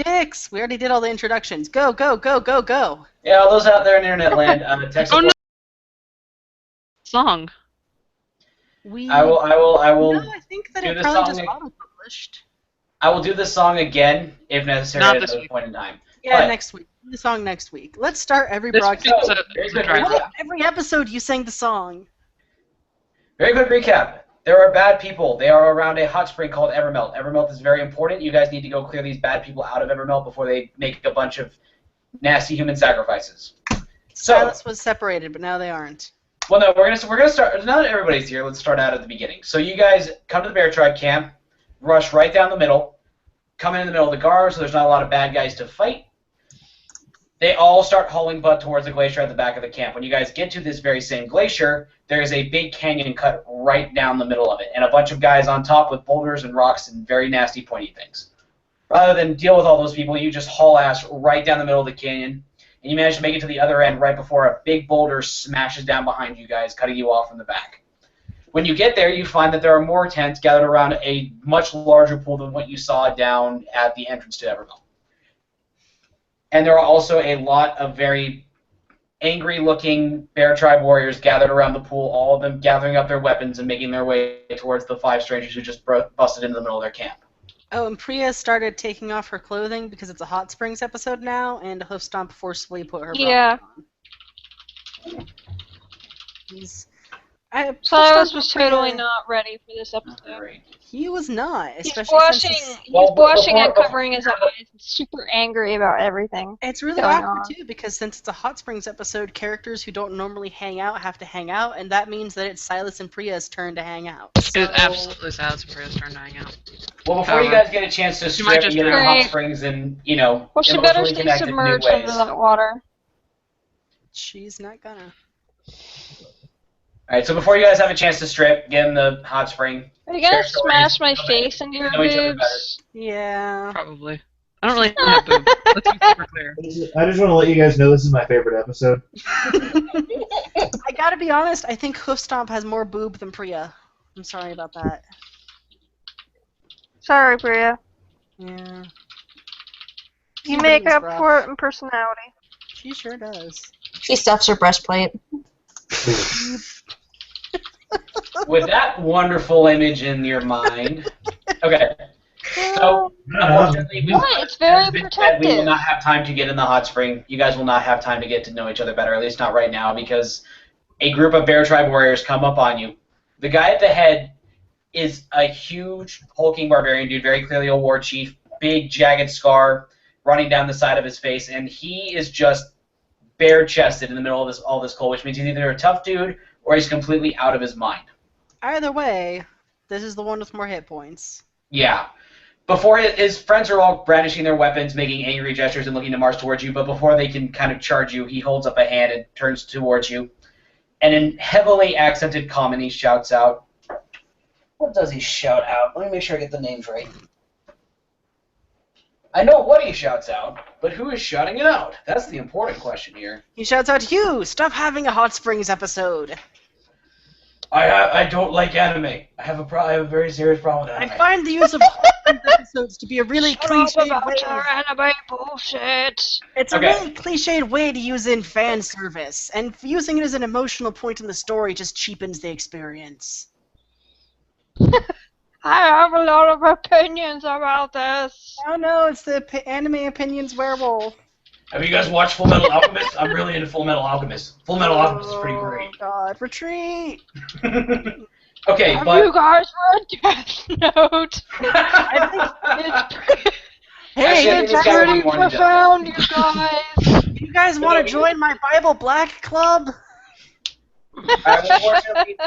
Dicks! We already did all the introductions. Go, go, go, go, go! Yeah, all those out there in internet land, text Oh, support. no. Song. I will No, I think that do it the probably song. just auto-published. I will do the song again if necessary Not at this another week. point in time. Yeah, But- next week. The song next week. Let's start every This broadcast. week's Very a good dry recap. run. Every episode you sang the song. Very quick recap. There are bad people. They are around a hot spring called Evermelt. Evermelt is very important. You guys need to go clear these bad people out of Evermelt before they make a bunch of nasty human sacrifices. So, Silas was separated, but now they aren't. well, no, we're gonna start. Now that everybody's here, let's start out at the beginning. So you guys come to the Bear Tribe camp, rush right down the middle, come in the middle of the guard, so there's not a lot of bad guys to fight. They all start hauling butt towards the glacier at the back of the camp. When you guys get to this very same glacier, there is a big canyon cut right down the middle of it, and a bunch of guys on top with boulders and rocks and very nasty pointy things. Rather than deal with all those people, you just haul ass right down the middle of the canyon, and you manage to make it to the other end right before a big boulder smashes down behind you guys, cutting you off from the back. When you get there, you find that there are more tents gathered around a much larger pool than what you saw down at the entrance to Evermelt. And there are also a lot of very angry-looking Bear Tribe warriors gathered around the pool, all of them gathering up their weapons and making their way towards the 5 strangers who just busted into the middle of their camp. Oh, and Priya started taking off her clothing because it's a Hot Springs episode now, and Hoof Stomp forcefully put her Yeah. on. Silas was totally not ready for this episode. Great. He was not, He's especially blushing. since He's Well, blushing and before- covering his eyes. Super angry about everything. it's really going awkward on. too, because since it's a Hot Springs episode, characters who don't normally hang out have to hang out, and that means that it's Silas and Priya's turn to hang out. It is So- absolutely Silas and Priya's turn to hang out. Well, before you However, guys get a chance to might strip and just get into drown. Hot Springs and, you know, Well, she better emotionally stay connect in new submerged ways. under that water. She's not gonna. Alright, so before you guys have a chance to strip, get in the hot spring. Are you gonna Share stories, smash my know face into your know each other boobs? Yeah. Probably. I don't really have boobs. Let's be super clear. I just want to let you guys know this is my favorite episode. I gotta be honest, I think Hoof Stomp has more boob than Priya. I'm sorry about that. Sorry, Priya. Yeah. You make Everything's up rough. for it in personality. She sure does. She stuffs her breastplate. With that wonderful image in your mind. Okay. So, unfortunately, What? It's very as Vince said, we will protective. not have time to get in the hot spring. You guys will not have time to get to know each other better, at least not right now, because a group of Bear Tribe warriors come up on you. The guy at the head is a huge, hulking barbarian dude, very clearly a war chief, big, jagged scar running down the side of his face, and he is just bare-chested in the middle of all this cold, which means he's either a tough dude or he's completely out of his mind. Either way, this is the one with more hit points. Yeah. Before his friends are all brandishing their weapons, making angry gestures and looking to march towards you, but before they can kind of charge you, he holds up a hand and turns towards you. And in heavily accented common, he shouts out. What does he shout out? Let me make sure I get the names right. I know what he shouts out, but who is shouting it out? That's the important question here. He shouts out, "Hugh, stop having a Hot Springs episode. I don't like anime. I have a very serious problem with I anime. find the use of Hot Springs episodes to be a really Shut up cliched about way. your anime bullshit. It's a Okay. really cliched way to use in fan service, and using it as an emotional point in the story just cheapens the experience. I have a lot of opinions about this. Oh no, it's the anime opinions werewolf. Have you guys watched Full Metal Alchemist? I'm really into Full Metal Alchemist. Full Metal Alchemist is pretty Oh god, retreat! great. Okay, Have but you guys read Death Note? It's Hey, Actually, I think it's it's gotta be pretty more than profound, you guys. you guys want to join my Bible Black Club? unfortunately,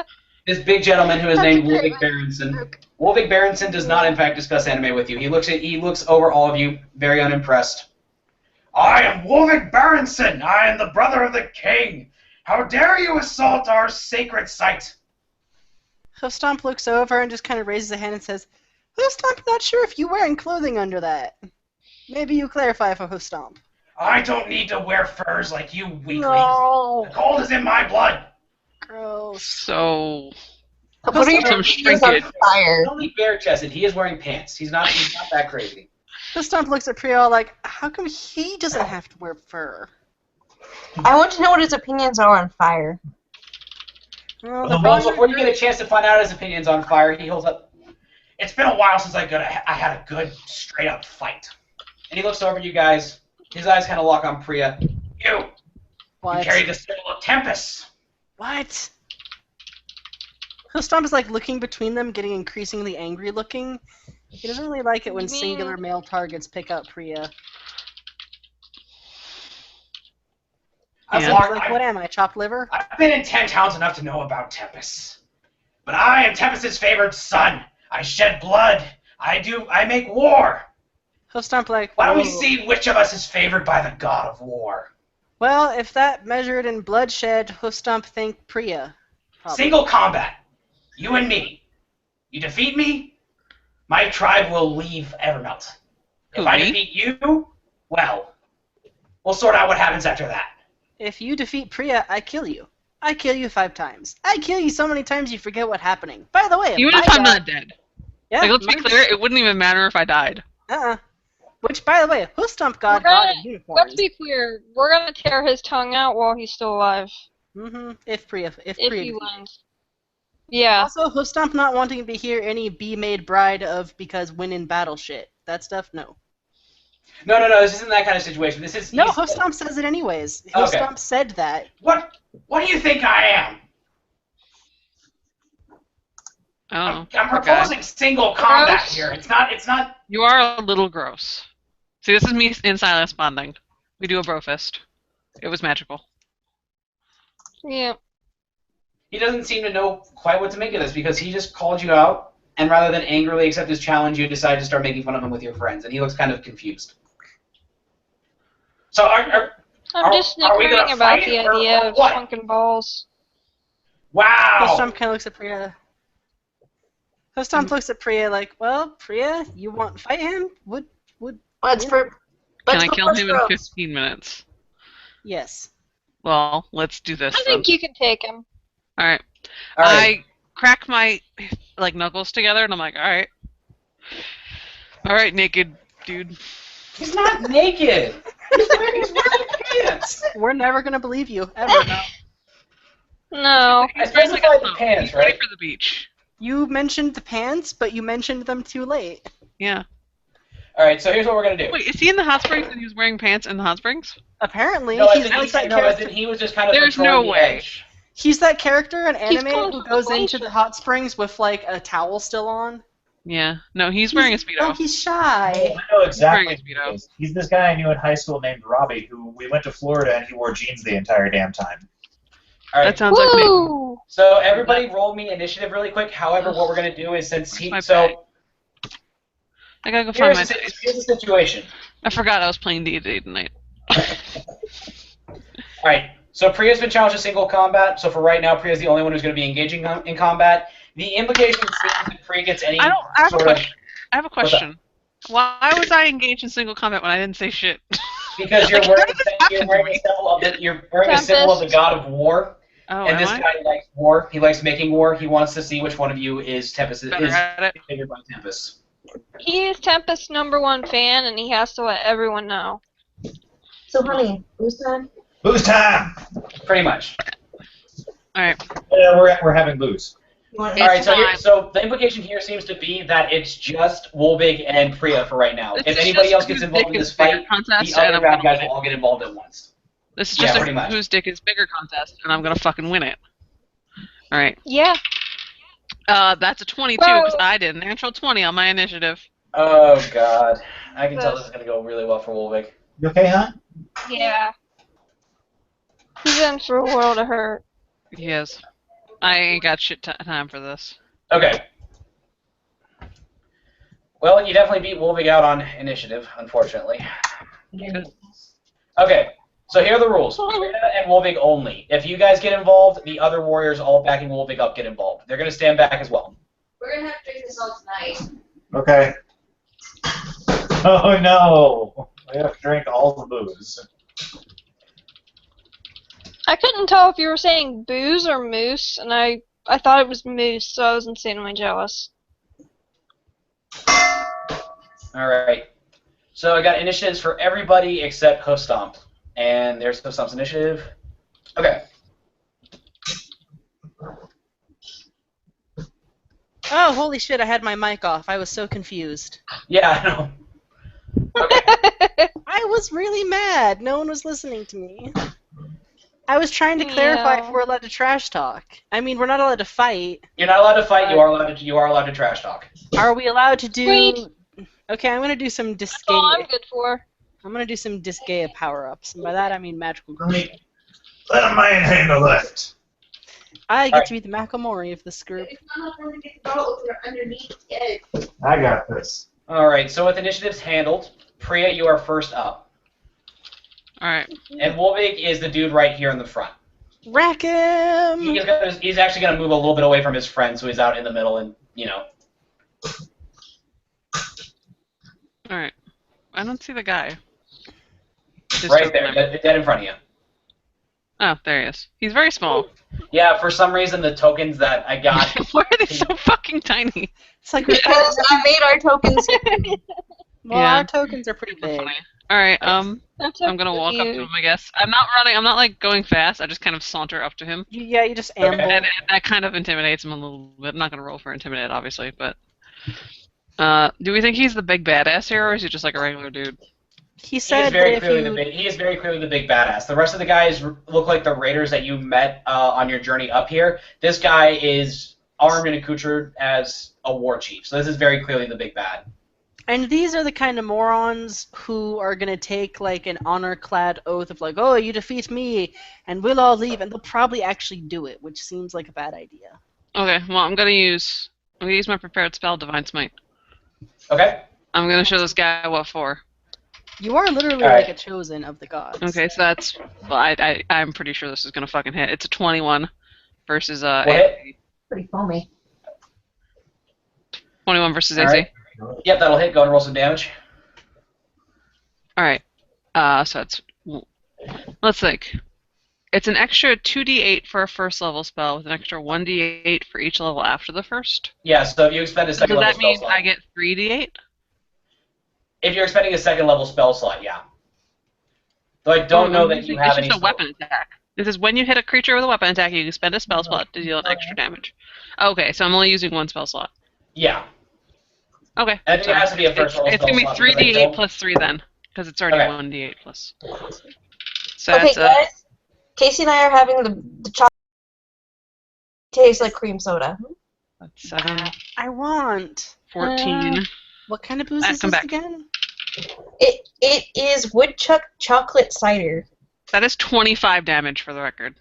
this big gentleman who is named Wolvik Berenson. Wolvik Berenson does not, in fact, discuss anime with you. He looks over all of you, very unimpressed. I am Wolvik Berenson. I am the brother of the king. How dare you assault our sacred site? Hoof Stomp looks over and just kind of raises a hand and says, Hoof Stomp, not sure if you're wearing clothing under that. Maybe you clarify for Hoof Stomp. I don't need to wear furs like you weaklings. No. The cold is in my blood. Gross. So, What are you some doing? He's on shrinkage. fire. He's only bare-chested. He is wearing pants. He's not that crazy. Hillstomp looks at Priya all like, how come he doesn't have to wear fur? I want to know what his opinions are on fire. Well, Well, Well, before you get a chance to find out his opinions on fire, he holds up. It's been a while since I had a good, straight-up fight. And he looks over at you guys. His eyes kind of lock on Priya. You what? carry the symbol of Tempest. What? Hillstomp is like looking between them, getting increasingly angry looking. He doesn't really like it when You mean- singular male targets pick up Priya. I've Yeah. walked- Like, what am I, chopped liver? I've been in 10 towns enough to know about Tempest. But I am Tempest's favored son. I shed blood. I make war. Hillstomp like, Why don't we "Whoa." see which of us is favored by the god of war? Well, if that measured in bloodshed, Hillstomp think Priya. Probably. Single combat. You and me. You defeat me, my tribe will leave Evermelt. If Who, I me? defeat you, well, we'll sort out what happens after that. If you defeat Priya, I kill you. I kill you 5 times. I kill you so many times you forget what's happening. By the way, Even my if I'm god- not dead. Yeah, Like, let's be mine's- clear, it wouldn't even matter if I died. Which, by the way, Hillstomp god We're gonna- in uniforms. Let's be clear. We're gonna tear his tongue out while he's still alive. If Priya If Priya he defeats. wins. Yeah. Also, Hillstomp not wanting to hear any be-made bride of because win in battle shit. That stuff, no. No, this isn't that kind of situation. This is No, he's- Hillstomp says it anyways. Okay. Hillstomp said that. What do you think I am? Oh, I'm okay. proposing single combat Gross. here. It's not. You are a little gross. See, this is me in silence bonding. We do a bro fist. It was magical. Yeah. He doesn't seem to know quite what to make of this because he just called you out, and rather than angrily accept his challenge, you decide to start making fun of him with your friends, and he looks kind of confused. So I'm just are we snickering gonna about fight the or idea of what? sunken balls. Wow. Hillstomp kind of looks at Priya. Hillstomp looks at Priya like, well, Priya, you want to fight him? Let's Can I go kill first him in row. 15 minutes? Yes. Well, let's do this I then. think you can take him. Alright. All right. I crack my knuckles together and I'm like, alright. Alright, naked dude. He's not naked. He's wearing pants. We're never gonna believe you, ever. No. I specified the pants, He's ready right? for the beach. You mentioned the pants, but you mentioned them too late. Yeah. All right. So here's what we're gonna do. Wait, is he in the hot springs and he was wearing pants in the hot springs? Apparently, No, he's like that character. he was just kind of There's patrolling no the way. edge. He's that character in He's anime called who goes into Glacier. the hot springs with like a towel still on. Yeah. No, he's wearing a Oh, Speedo. he's shy. I know exactly Wearing who a Speedo. he is. He's this guy I knew in high school named Robbie, who we went to Florida and he wore jeans the entire damn time. All right. That sounds like me. Woo! So everybody roll me initiative really quick. However, what we're gonna do is since Where's my he so bag? I gotta go find my dice. here's the situation. I forgot I was playing D&D tonight. All right. So Priya's been challenged to single combat. So for right now, Priya's the only one who's going to be engaging in combat. The implication seems if Priya gets any I have a sort of question. I have a What's up? question. Why was I engaged in single combat when I didn't say shit? because you're Like, wearing, how did this happen to me? you're wearing a symbol of the god of war, Oh, and am this I? guy likes war. He likes making war. He wants to see which one of you is Better is at it. favored by Tempest. He is Tempest's #1 fan, and he has to let everyone know. So, honey, who's time? Booze time! Pretty much. Alright. We're having booze. You want All right. fine. So the implication here seems to be that it's just Wolbig and Priya for right now. This If is anybody just else gets whose involved dick in is this bigger fight, contest, the and other I'm bad gonna guys win will it. all get involved at once. This is Yeah, just pretty a much. whose dick is bigger contest, and I'm gonna fucking win it. Alright. Yeah. That's a 22, because Well- I did a natural 20 on my initiative. Oh God, I can tell this is gonna go really well for Wolbig. You okay, huh? Yeah. He's in for a world of hurt. He is. I ain't got shit time for this. Okay. Well, you definitely beat Wolvig out on initiative, unfortunately. Good. Okay, so here are the rules. Priya and Wolvig only. If you guys get involved, the other warriors all backing Wolvig up get involved. They're going to stand back as well. We're gonna have to drink this all tonight. Okay. Oh no! We have to drink all the booze. I couldn't tell if you were saying booze or moose, and I thought it was moose, so I was insanely jealous. All right. So I got initiatives for everybody except Hoof Stomp. And there's Hoof Stomp's initiative. Okay. Oh, holy shit, I had my mic off. I was so confused. Yeah, I know. Okay. I was really mad. No one was listening to me. I was trying to clarify if we're allowed to trash talk. I mean, we're not allowed to fight. You're not allowed to fight. You are allowed to trash talk. Are we allowed to do... Sweet. Okay, I'm going to do some That's all I'm Disgaea. good for. I'm going to do some Disgaea power-ups. And by that, I mean magical creatures. Let a man handle that. I get to be the Macklemore of this group. It's not going to get the bottle underneath it. I got this. Alright, so with initiatives handled, Priya, you are first up. Alright. And Wolvig is the dude right here in the front. Rack him! He's actually going to move a little bit away from his friend, so he's out in the middle and, you know. Alright. I don't see the guy. Just Right there, dead in front of you. Oh, there he is. He's very small. Yeah, for some reason the tokens that I got... Why are they so fucking tiny? It's like Because I made our tokens. well, Yeah. our tokens are pretty big. Funny. Alright, That's I'm gonna walk up to him, I guess. I'm not running, I'm not like going fast, I just kind of saunter up to him. Yeah, you just amble. And that kind of intimidates him a little bit. I'm not gonna roll for intimidate, obviously, but... do we think he's the big badass here, or is he just like a regular dude? He said that if you... He is very clearly the big badass. The rest of the guys look like the raiders that you met on your journey up here. This guy is armed and accoutered as a war chief, so this is very clearly the big bad. And these are the kind of morons who are going to take, like, an honor-clad oath of, like, oh, you defeat me, and we'll all leave, and they'll probably actually do it, which seems like a bad idea. Okay, well, I'm gonna use my prepared spell, Divine Smite. Okay? I'm gonna show this guy what for. You are literally All right. like a chosen of the gods. Okay, so that's... Well, I'm pretty sure this is gonna fucking hit. It's a 21 versus, What? AC. Pretty foamy. 21 versus All AC. right. Yep, that'll hit. Go and roll some damage. Alright, so it's... Let's think. It's an extra 2d8 for a first level spell with an extra 1d8 for each level after the first. Yeah, so if you expend a So second does level that spell mean slot. I get 3d8? If you're expending a second level spell slot, yeah. Though I don't know that you have It's any... just a weapon attack. This is when you hit a creature with a weapon attack, you can spend a spell slot to deal an extra damage. Okay, so I'm only using one spell slot. Yeah. Okay. I think it has to be a first level It's spell gonna be slot, because I 3d8 don't- plus 3 then, because it's already Okay. 1d8 plus. So Okay, that's guys. Casey and I are having the chocolate. Tastes like cream soda. that's 7, I want. 14. What kind of booze Ah, is come this back. again? It is woodchuck chocolate cider. That is 25 damage for the record.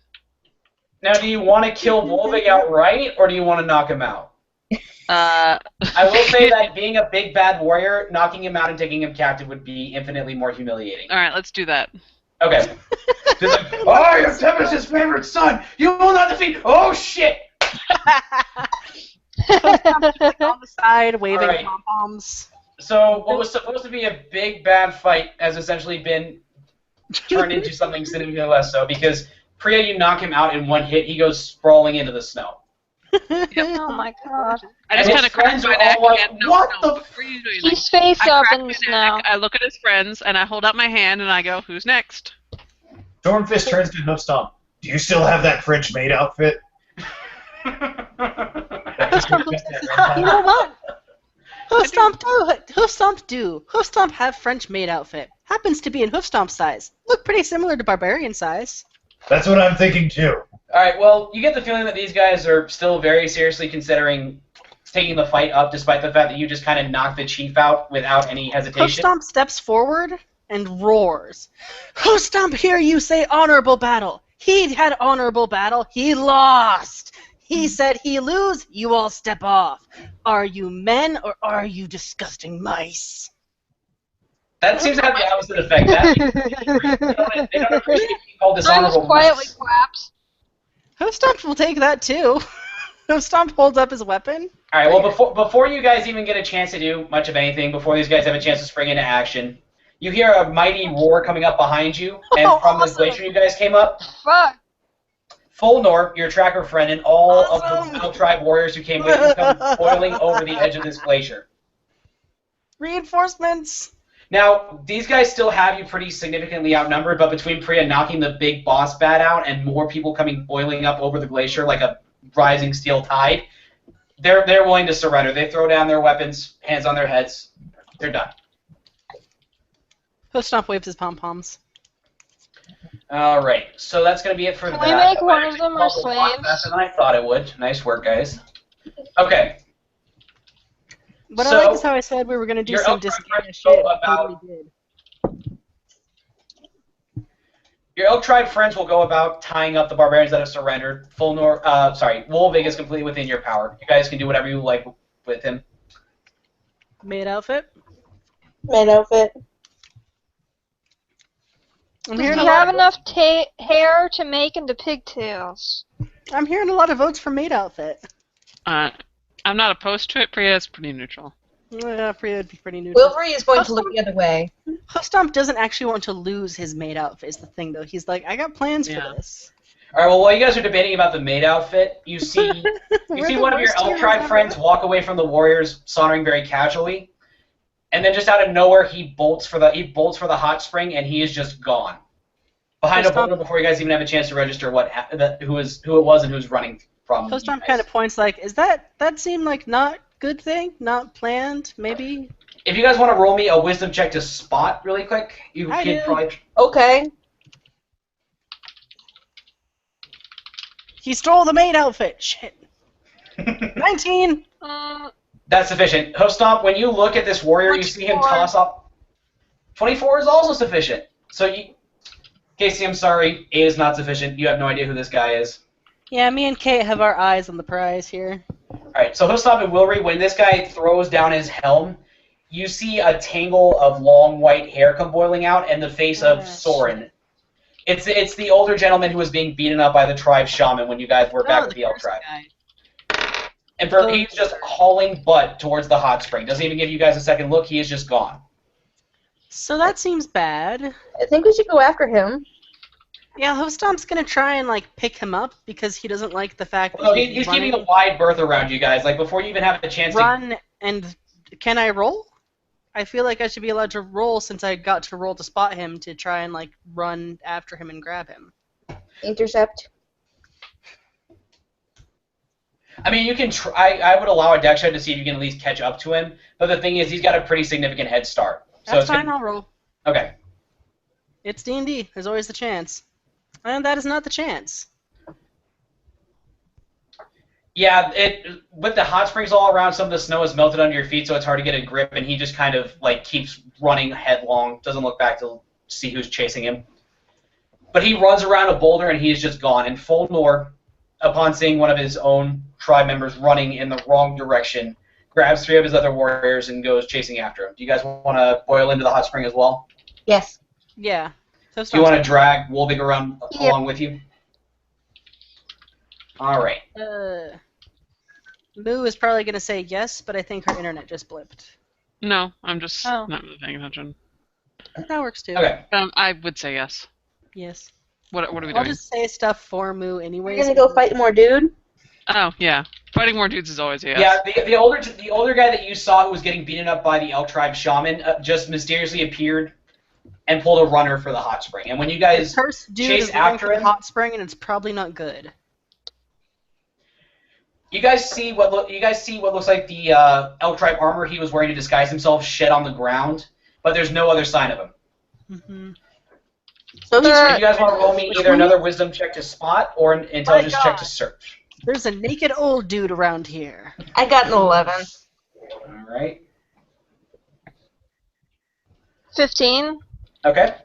Now, do you want to kill Wolvig outright, or do you want to knock him out? I will say that being a big bad warrior, knocking him out and taking him captive would be infinitely more humiliating. Alright, let's do that. Okay. He's like, I am Tempest's favorite son! You will not defeat... Oh, shit! On the side, waving Alright. pom-poms. So, what was supposed to be a big bad fight has essentially been turned into something significantly less so, because Priya, you knock him out in one hit, he goes sprawling into the snow. Oh my god. I just And kind his of crack friends my are neck all like, and no, "What no, the before you do anything, He's face I up crack in my the snow. neck, I look at his friends, and I hold out my hand, and I go, who's next? Stormfist turns to Hoof Stomp. Do you still have that French maid outfit? You know what? Hoof Stomp do. Hoof Stomp do. Hoof Stomp have French maid outfit. Happens to be in Hoof Stomp size. Look pretty similar to Barbarian size. That's what I'm thinking too. Alright, well, you get the feeling that these guys are still very seriously considering taking the fight up, despite the fact that you just kind of knocked the chief out without any Hoof hesitation. Stomp steps forward and roars. Hoof Stomp, hear you say honorable battle. He had honorable battle. He lost. He said he lose. You all step off. Are you men or are you disgusting mice? That seems to have the opposite effect. That, they don't appreciate being called I dishonorable just quietly mice. claps. Hoof Stomp will take that too. Hoof Stomp holds up his weapon. Alright, well, before you guys even get a chance to do much of anything, before these guys have a chance to spring into action, you hear a mighty roar coming up behind you, and Oh, from the awesome. glacier you guys came up, Fuck. Full Norp, your tracker friend, and all Awesome. of the Elk Tribe warriors who came with you come boiling over the edge of this glacier. Reinforcements. Now, these guys still have you pretty significantly outnumbered, but between Priya knocking the big boss bat out and more people coming boiling up over the glacier like a rising steel tide, they're willing to surrender. They throw down their weapons, hands on their heads. They're done. Hoof waves his pom-poms. All right, so that's going to be it for Can that. we make one of them our A lot slaves? faster than I thought it would. Nice work, guys. Okay. What So, I like is how I said we were going to do your some Elk Tribe disadvantage friends go shit. We about- totally did. Your Elk Tribe friends will go about tying up the barbarians that have surrendered. Wolvig is completely within your power. You guys can do whatever you like with him. Maid outfit. Maid outfit. I'm Does hearing he a lot have of, enough hair to make into pigtails? I'm hearing a lot of votes for maid outfit. I'm not opposed to it. Priya is pretty neutral. Yeah, Priya would be pretty neutral. Wilbury is going to look the other way. Hoofstomp doesn't actually want to lose his maid outfit is the thing, though. He's like, I got plans for this. All right. Well, while you guys are debating about the maid outfit, you see one of your Elk Tribe friends walk away from the warriors, sauntering very casually, and then just out of nowhere, he bolts for the hot spring, and he is just gone behind a boulder before you guys even have a chance to register who it was and who's running from. Hoofstomp kind of points like, is that seemed like not good thing, not planned, maybe? If you guys want to roll me a wisdom check to spot really quick, you I can do. probably. Okay. He stole the maid outfit. Shit. 19. That's sufficient. Hoofstomp, when you look at this warrior, you see him 24. toss up. 24 is also sufficient. So, Casey, I'm sorry, 8 is not sufficient. You have no idea who this guy is. Yeah, me and Kate have our eyes on the prize here. Alright, so Hoofstomp and Wilry, when this guy throws down his helm, you see a tangle of long white hair come boiling out and the face of Soren. It's the older gentleman who was being beaten up by the tribe shaman when you guys were back with the Elk Tribe. And he's just hauling butt towards the hot spring. Doesn't even give you guys a second look. He is just gone. So that seems bad. I think we should go after him. Yeah, Hoofstomp's gonna try and like pick him up because he doesn't like the fact that No, he's keeping a wide berth around you guys. Like before you even have a chance to run. And can I roll? I feel like I should be allowed to roll since I got to roll to spot him to try and like run after him and grab him. Intercept. I mean, you can try. I would allow a dex check to see if you can at least catch up to him. But the thing is, he's got a pretty significant head start. So That's fine. I'll roll. Okay. It's D&D. There's always the chance, and that is not the chance. Yeah, with the hot springs all around, some of the snow has melted under your feet, so it's hard to get a grip. And he just kind of like keeps running headlong. Doesn't look back to see who's chasing him. But he runs around a boulder and he's just gone. And Foldnor, upon seeing one of his own tribe members running in the wrong direction, grabs 3 of his other warriors and goes chasing after him. Do you guys want to boil into the hot spring as well? Yes. Yeah. So Do you want to drag Wolvig around along with you? All right. Moo is probably going to say yes, but I think her internet just blipped. No, I'm just not really paying attention. That works too. Okay. I would say yes. Yes. What are we I'll doing? just say stuff for Moo anyways. We're gonna go fight more dude. Oh, yeah. Fighting more dudes is always a yes. Yeah, the older guy that you saw who was getting beaten up by the Elk Tribe shaman just mysteriously appeared and pulled a runner for the hot spring. And when you guys First dude chase is running after for the him, hot spring, and it's probably not good. you guys see what looks like the Elk Tribe armor he was wearing to disguise himself shed on the ground, but there's no other sign of him. Mm-hmm. So If you guys want to roll me Which either one? another wisdom check to spot or an intelligence check to God. search. There's a naked old dude around here. I got an 11. All right. 15. Okay.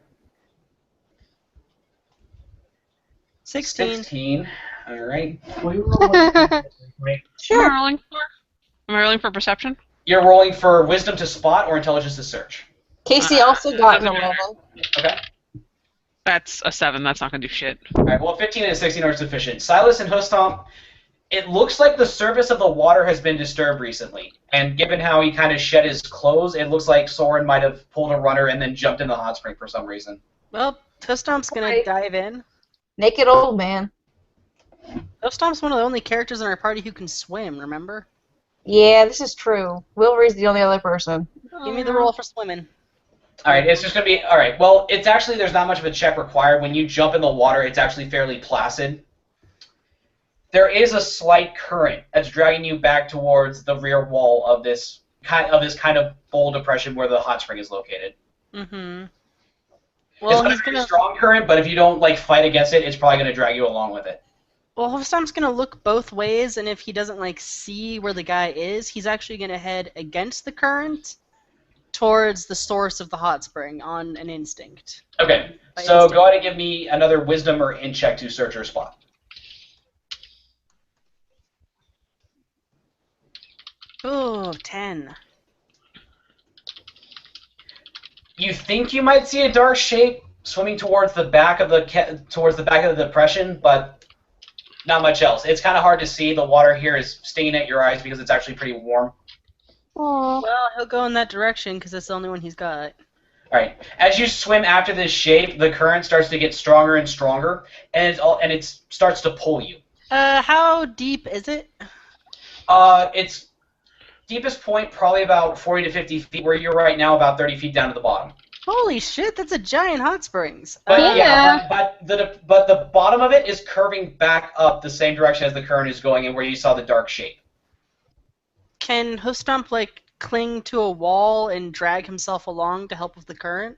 16. 16. All right. Will you roll one for me? Am I rolling for? Am I rolling for perception? You're rolling for wisdom to spot or intelligence to search. Casey also got an doesn't 11. Okay. That's a 7. That's not going to do shit. All right. Well, 15 and 16 are sufficient. Silas and Hoofstomp, it looks like the surface of the water has been disturbed recently. And given how he kind of shed his clothes, it looks like Soren might have pulled a runner and then jumped in the hot spring for some reason. Well, Toastomp's gonna Right. dive in. Naked old man. Toastomp's one of the only characters in our party who can swim, remember? Yeah, this is true. Wilbury's the only other person. Give me the roll for swimming. All right, it's just going to be... All right, well, it's actually... There's not much of a check required. When you jump in the water, it's actually fairly placid. There is a slight current that's dragging you back towards the rear wall of this kind of bowl depression where the hot spring is located. Mm-hmm. It's Well, not he's a very gonna. strong current, but if you don't like fight against it, it's probably going to drag you along with it. Well, Hoofstomp's gonna look both ways, and if he doesn't like see where the guy is, he's actually gonna head against the current towards the source of the hot spring on an instinct. Okay, By so instinct. go ahead and give me another wisdom or int check to search your spot. Ooh, 10. You think you might see a dark shape swimming towards the back of the depression, but not much else. It's kind of hard to see. The water here is stinging at your eyes because it's actually pretty warm. Aw. Well, he'll go in that direction because that's the only one he's got. All right. As you swim after this shape, the current starts to get stronger and stronger, and it starts to pull you. How deep is it? Its deepest point probably about 40 to 50 feet, where you're right now about 30 feet down to the bottom. Holy shit, that's a giant hot springs. But Yeah. but the bottom of it is curving back up the same direction as the current is going, and where you saw the dark shape. Can Hoofstomp, like, cling to a wall and drag himself along to help with the current?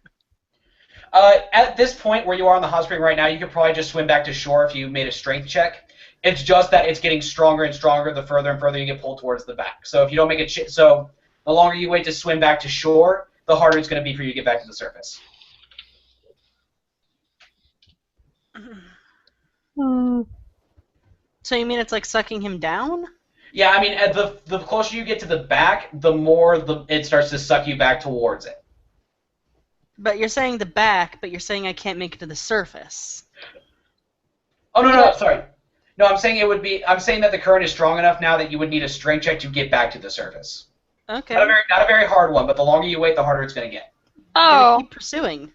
At this point where you are on the hot spring right now, you could probably just swim back to shore if you made a strength check. It's just that it's getting stronger and stronger the further and further you get pulled towards the back. So if you don't make so the longer you wait to swim back to shore, the harder it's going to be for you to get back to the surface. Hmm. So you mean it's like sucking him down? Yeah, I mean, at the closer you get to the back, the more it starts to suck you back towards it. But you're saying the back, but you're saying I can't make it to the surface. Oh no, sorry. No, I'm saying I'm saying that the current is strong enough now that you would need a strength check to get back to the surface. Okay. Not a very hard one, but the longer you wait, the harder it's going to get. I'm gonna Oh. keep pursuing.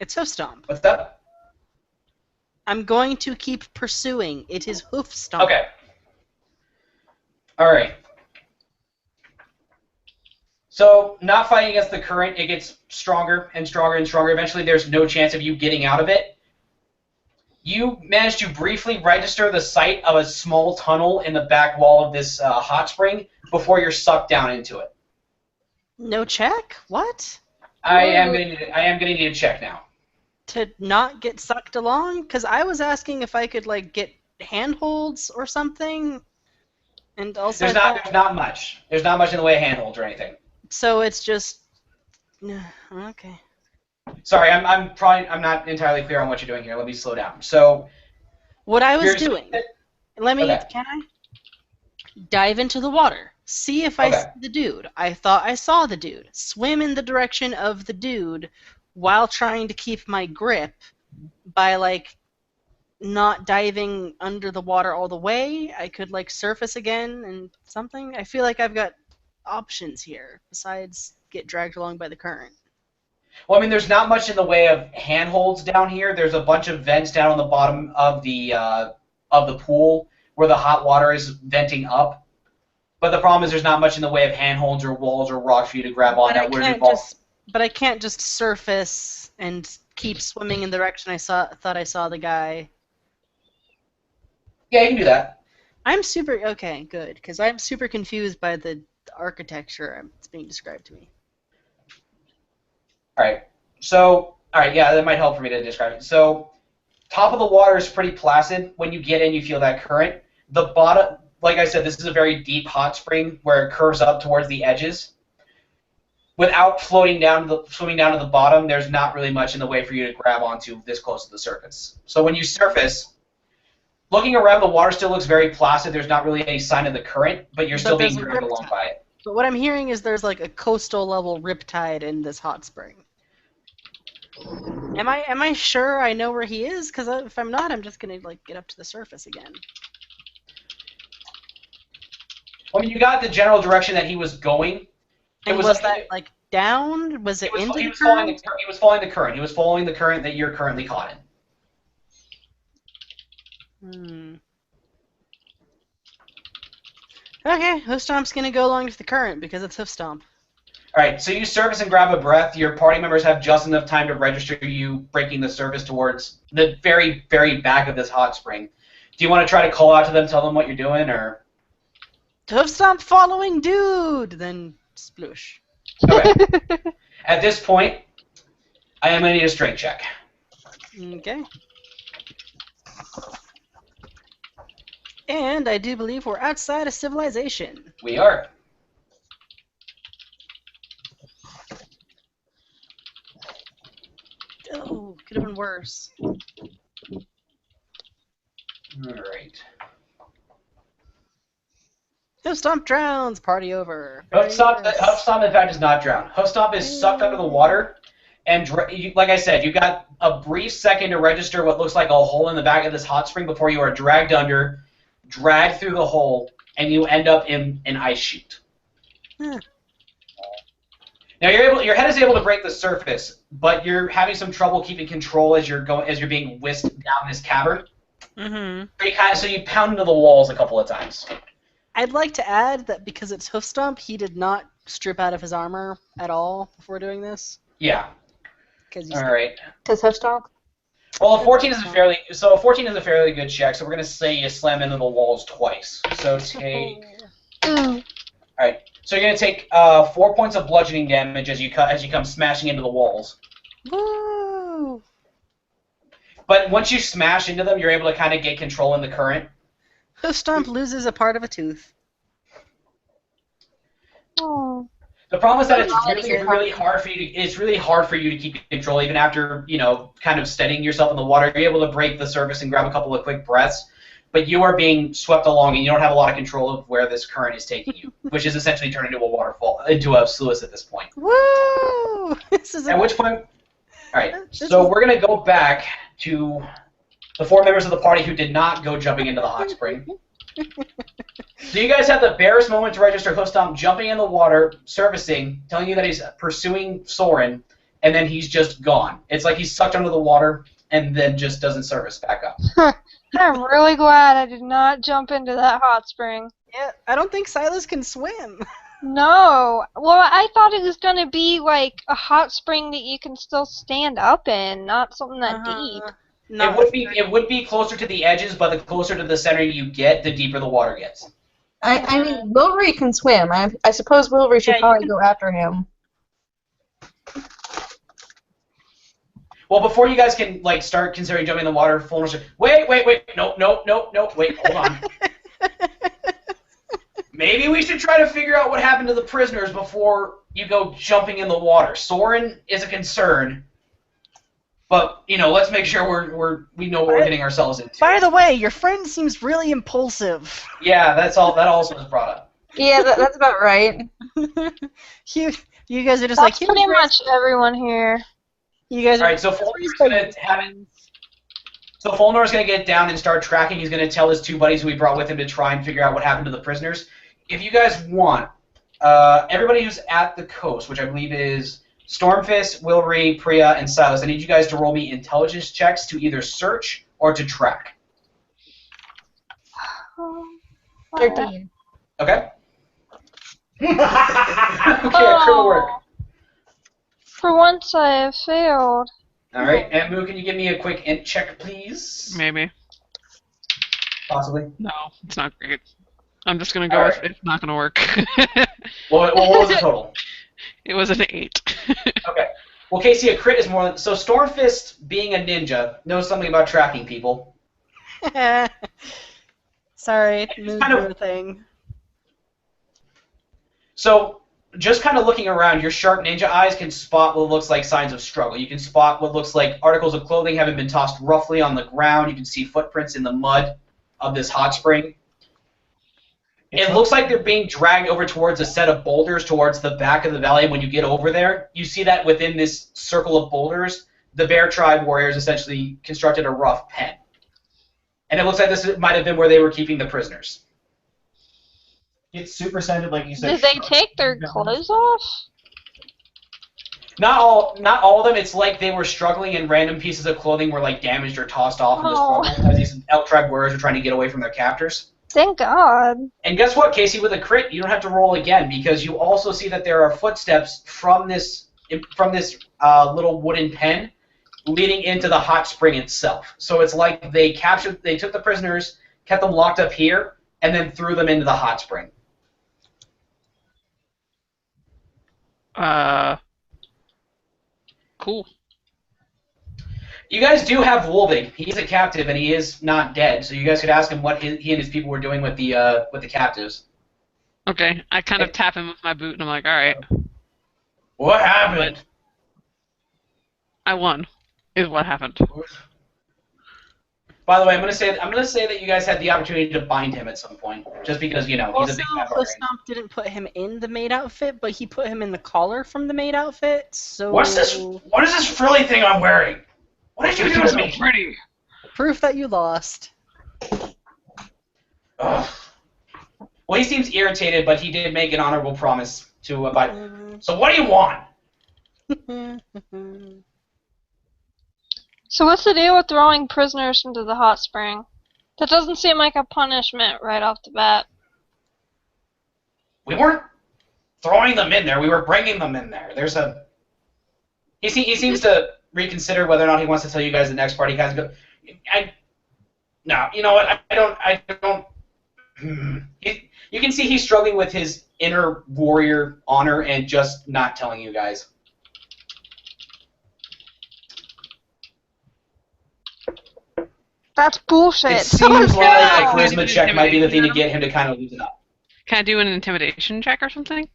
It's Hoofstomp. What's that? I'm going to keep pursuing. It is Hoofstomp. Okay. All right. So, not fighting against the current, it gets stronger and stronger and stronger. Eventually, there's no chance of you getting out of it. You manage to briefly register the site of a small tunnel in the back wall of this hot spring before you're sucked down into it. No check? What? I am going to need a check now. To not get sucked along? Because I was asking if I could, like, get handholds or something. And also There's not much. There's not much in the way of handholds or anything. So it's just... Okay. Sorry, I'm not entirely clear on what you're doing here. Let me slow down. So, What I was you're doing... Let me... Okay. Can I? Dive into the water. See if I Okay. see the dude. I thought I saw the dude. Swim in the direction of the dude while trying to keep my grip by, like, not diving under the water all the way. I could, like, surface again and something. I feel like I've got options here besides get dragged along by the current. well, I mean, there's not much in the way of handholds down here. There's a bunch of vents down on the bottom of the pool where the hot water is venting up. But the problem is there's not much in the way of handholds or walls or rocks for you to grab on that would involve. But I can't just surface and keep swimming in the direction I thought I saw the guy. Yeah, you can do that. I'm super okay, good, because I'm super confused by the architecture that's being described to me. All right. So, all right, yeah, that might help for me to describe it. So, top of the water is pretty placid. When you get in, you feel that current. The bottom, like I said, this is a very deep hot spring where it curves up towards the edges. Without swimming down to the bottom, there's not really much in the way for you to grab onto this close to the surface. So when you surface, looking around, the water still looks very placid. There's not really any sign of the current, but you're still being dragged along by it. But what I'm hearing is there's like a coastal level riptide in this hot spring. Am I sure I know where he is? Because if I'm not, I'm just gonna like get up to the surface again. I mean, you got the general direction that he was going. And was that like down? Was it into the current? He was following the current. He was following the current that you're currently caught in. Okay, Hoofstomp's gonna go along with the current because it's Hoofstomp. Alright, so you surface and grab a breath. Your party members have just enough time to register you breaking the surface towards the very, very back of this hot spring. Do you want to try to call out to them, tell them what you're doing, or... Hoof stomp following dude! Then sploosh. Okay. At this point, I am going to need a strength check. Okay. And I do believe we're outside of civilization. We are. Oh, could have been worse. Alright. Hoof stomp drowns. Party over. Hoof Stomp, in fact, is not drowned. Hoof Stomp is sucked under the water, and like I said, you got a brief second to register what looks like a hole in the back of this hot spring before you are dragged under, dragged through the hole, and you end up in an ice sheet. Huh. Now your head is able to break the surface, but you're having some trouble keeping control as you're being whisked down this cavern. Mm-hmm. So you pound into the walls a couple of times. I'd like to add that because it's Hoof Stomp, he did not strip out of his armor at all before doing this. Yeah. All right. Because Hoof Stomp? Well, a 14 is a fairly good check. So we're gonna say you slam into the walls twice. So take. All right. So you're gonna take 4 points of bludgeoning damage as you come smashing into the walls. Woo! But once you smash into them, you're able to kind of get control in the current. Hoof Stomp loses a part of a tooth. Oh. The problem is that it's really hard for you to. It's really hard for you to keep control even after kind of steadying yourself in the water. You're able to break the surface and grab a couple of quick breaths, but you are being swept along and you don't have a lot of control of where this current is taking you, which is essentially turned into a waterfall, into a sluice at this point. Woo! This is At which point, all right. So we're gonna go back to the 4 members of the party who did not go jumping into the hot spring. So you guys have the barest moment to register Hoof Stomp jumping in the water, surfacing, telling you that he's pursuing Soren, and then he's just gone. It's like he's sucked under the water and then just doesn't surface back up. I'm really glad I did not jump into that hot spring. Yeah, I don't think Silas can swim. No. Well, I thought it was going to be like a hot spring that you can still stand up in, not something that deep. It would be closer to the edges, but the closer to the center you get, the deeper the water gets. I mean, Wilbury can swim. I suppose Wilbury should probably go after him. Well, before you guys can start considering jumping in the water, wait, no, wait, hold on. Maybe we should try to figure out what happened to the prisoners before you go jumping in the water. Soren is a concern, but let's make sure we know what we're getting ourselves into. By the way, your friend seems really impulsive. Yeah, that also was brought up. Yeah, that's about right. You guys are just That's pretty much everyone here. You guys are. All right, so Fulnor's gonna have it. So Fulnor's gonna get down and start tracking. He's gonna tell his 2 buddies who he brought with him to try and figure out what happened to the prisoners. If you guys want, everybody who's at the coast, which I believe is Stormfist, Wilbury, Priya, and Silas, I need you guys to roll me intelligence checks to either search or to track. 13. Okay. Okay, critical work. For once I have failed. All right, and Moo, can you give me a quick int check, please? Maybe. Possibly. No, it's not great. I'm just gonna go with it's not gonna work. What was the total? It was an 8. Okay. Well, Casey, a crit is more than... So Stormfist, being a ninja, knows something about tracking people. Sorry, It's kind of- a thing. So, just kind of looking around, your sharp ninja eyes can spot what looks like signs of struggle. You can spot what looks like articles of clothing having been tossed roughly on the ground. You can see footprints in the mud of this hot spring. It looks like they're being dragged over towards a set of boulders towards the back of the valley. When you get over there, you see that within this circle of boulders, the Bear Tribe warriors essentially constructed a rough pen. And it looks like this might have been where they were keeping the prisoners. It superseded, like you said. Did they take their clothes off? Not all of them. It's like they were struggling and random pieces of clothing were damaged or tossed off in the struggle as these Elk Tribe warriors are trying to get away from their captors. Thank God. And guess what, Casey? With a crit, you don't have to roll again because you also see that there are footsteps from this little wooden pen leading into the hot spring itself. So it's like they took the prisoners, kept them locked up here, and then threw them into the hot spring. Cool. You guys do have Wolvig. He's a captive, and he is not dead. So you guys could ask him what he and his people were doing with the captives. Okay, I kind of tap him with my boot, and I'm like, all right. What happened? I won. Is what happened. By the way, I'm gonna say that you guys had the opportunity to bind him at some point, just because he's a Also, big barbarian. Stomp didn't put him in the maid outfit, but he put him in the collar from the maid outfit. So What's this? What is this frilly thing I'm wearing? What did you do to me? Pretty. Proof that you lost. Ugh. Well, he seems irritated, but he did make an honorable promise to abide. So what do you want? So what's the deal with throwing prisoners into the hot spring? That doesn't seem like a punishment right off the bat. We weren't throwing them in there. We were bringing them in there. He seems to reconsider whether or not he wants to tell you guys the next part. He kind of goes, no, you know what? I don't. You can see he's struggling with his inner warrior honor and just not telling you guys. That's bullshit. It seems like a Can I do charisma an check might be the thing to intimidation get him to kind of loosen up. Can I do an intimidation check or something?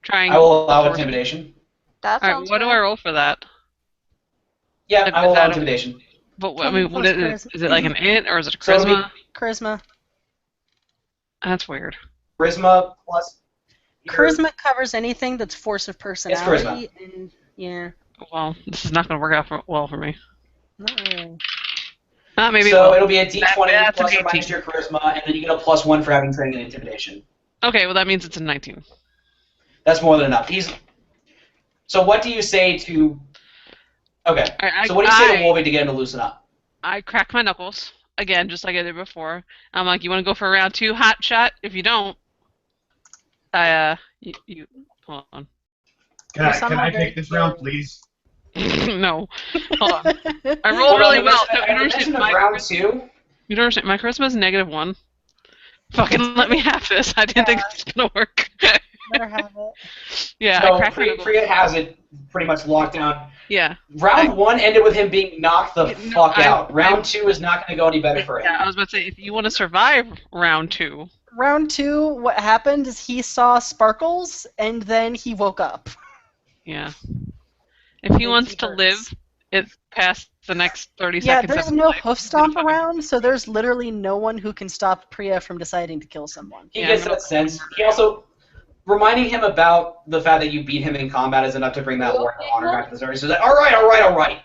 Trying. I will allow intimidation. That All right, sounds what do I roll for that? Yeah, Like, I will is allow that intimidation. But I mean, what plus is it? Is it like an int or is it a So it'll be- charisma? Charisma. That's weird. Charisma plus. Charisma covers anything that's force of personality. And yeah, Well, this is not going to work out well for me. not really. Maybe. So well. it'll be a d20 That's plus an or minus 18. your charisma, and then you get a +1 for having training in intimidation. Okay, well that means it's a 19. That's more than enough. So what do you say to? Okay. So what do you say to Wolvie to get him to loosen up? I crack my knuckles again, just like I did before. I'm like, you want to go for round 2, hot shot? If you don't, you hold on. Can I take this round, please? No, hold on. I rolled really well. So you don't understand my round 2. You don't understand. My charisma is -1. Fucking let me have this. I didn't think this was gonna work. Better have it. Yeah, So I cracked my knuckles. Priya has it pretty much locked down. Yeah. Round 1 ended with him being knocked the fuck out. Round 2 is not going to go any better for him. Yeah, I was about to say, if you want to survive round 2. Round 2, what happened is he saw sparkles and then he woke up. Yeah. If he And wants he to hurts. live, it's past the next 30 Yeah, seconds. there's of no life. hoof stomp around, so there's literally no one who can stop Priya from deciding to kill someone. He Yeah, gets I'm that sense. He also, reminding him about the fact that you beat him in combat is enough to bring that warrior honor back to the story. So that, all right.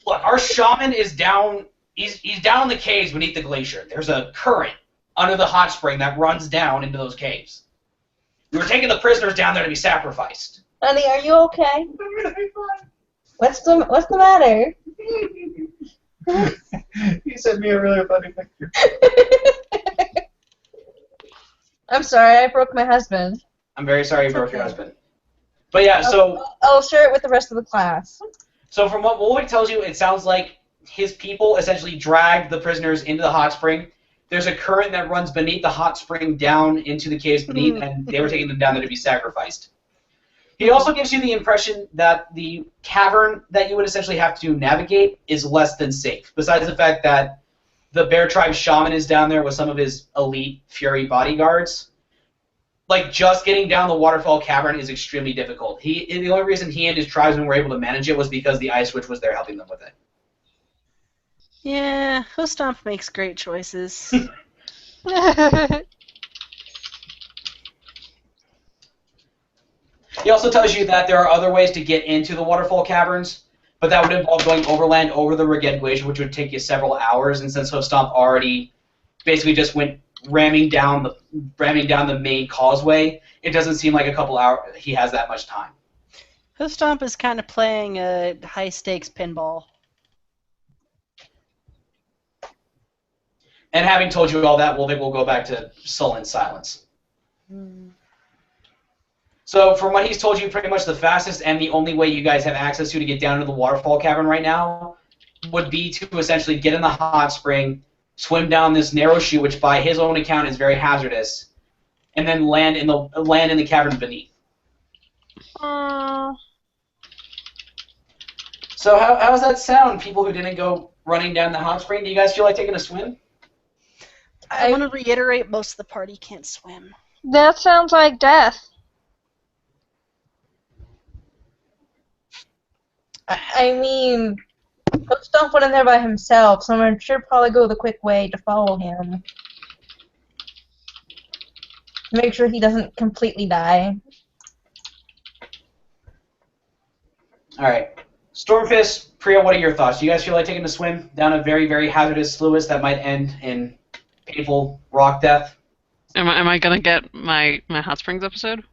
Look, our shaman is down. He's down in the caves beneath the glacier. There's a current under the hot spring that runs down into those caves. We were taking the prisoners down there to be sacrificed. Honey, are you okay? What's the matter? You sent me a really funny picture. I'm sorry, I broke my husband. I'm very sorry you broke your husband. But yeah, so I'll share it with the rest of the class. So from what Wolwick tells you, it sounds like his people essentially dragged the prisoners into the hot spring. There's a current that runs beneath the hot spring down into the caves beneath, and they were taking them down there to be sacrificed. He also gives you the impression that the cavern that you would essentially have to navigate is less than safe, besides the fact that the Bear Tribe shaman is down there with some of his elite Fury bodyguards. Like, just getting down the waterfall cavern is extremely difficult. The only reason he and his tribesmen were able to manage it was because the Ice Witch was there helping them with it. Yeah, Hostomp makes great choices. He also tells you that there are other ways to get into the waterfall caverns, but that would involve going overland over the Reghed glacier, which would take you several hours. And since Hostomp already basically just went ramming down the main causeway, it doesn't seem like a couple hours he has that much time. Hostomp is kind of playing a high-stakes pinball. And having told you all that, we'll go back to sullen silence. So from what he's told you, pretty much the fastest and the only way you guys have access to get down to the waterfall cavern right now would be to essentially get in the hot spring, swim down this narrow chute, which by his own account is very hazardous, and then land in the cavern beneath. So how does that sound, people who didn't go running down the hot spring? Do you guys feel like taking a swim? I want to reiterate, most of the party can't swim. That sounds like death. I mean, Coach Stomp went in there by himself, so I should probably go the quick way to follow him. Make sure he doesn't completely die. Alright. Stormfist, Priya, what are your thoughts? Do you guys feel like taking a swim down a very, very hazardous sluice that might end in painful rock death? Am I gonna get my hot springs episode?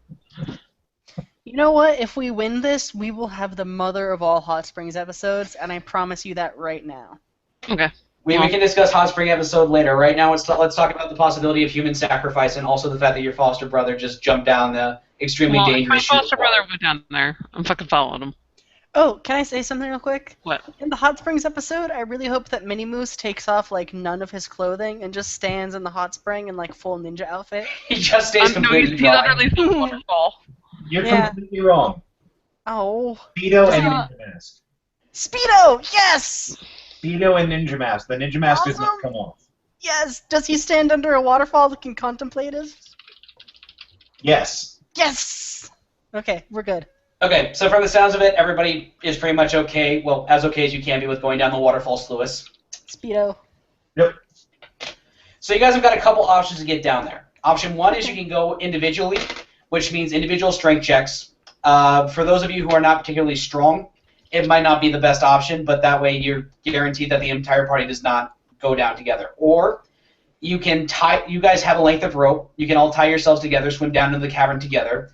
You know what? If we win this, we will have the mother of all hot springs episodes, and I promise you that right now. Okay. We can discuss hot spring episode later. Right now, let's talk about the possibility of human sacrifice and also the fact that your foster brother just jumped down the extremely dangerous chute. My foster brother went down there. I'm fucking following him. Oh, can I say something real quick? What? In the hot springs episode, I really hope that Mini Moose takes off like none of his clothing and just stands in the hot spring in like full ninja outfit. He just stays completely he's dry. underneath the waterfall. You're completely wrong. Oh. Speedo and Ninja Mask. Speedo! Yes! Speedo and Ninja Mask. The Ninja Mask does not Awesome. come off. Yes! Does he stand under a waterfall looking contemplative? Yes. Yes! Okay, we're good. Okay, so from the sounds of it, everybody is pretty much okay, well, as okay as you can be with going down the waterfall sluice. Speedo. Yep. So you guys have got a couple options to get down there. Option one is you can go individually, which means individual strength checks. For those of you who are not particularly strong, it might not be the best option, but that way you're guaranteed that the entire party does not go down together. Or you can you guys have a length of rope, you can all tie yourselves together, swim down into the cavern together.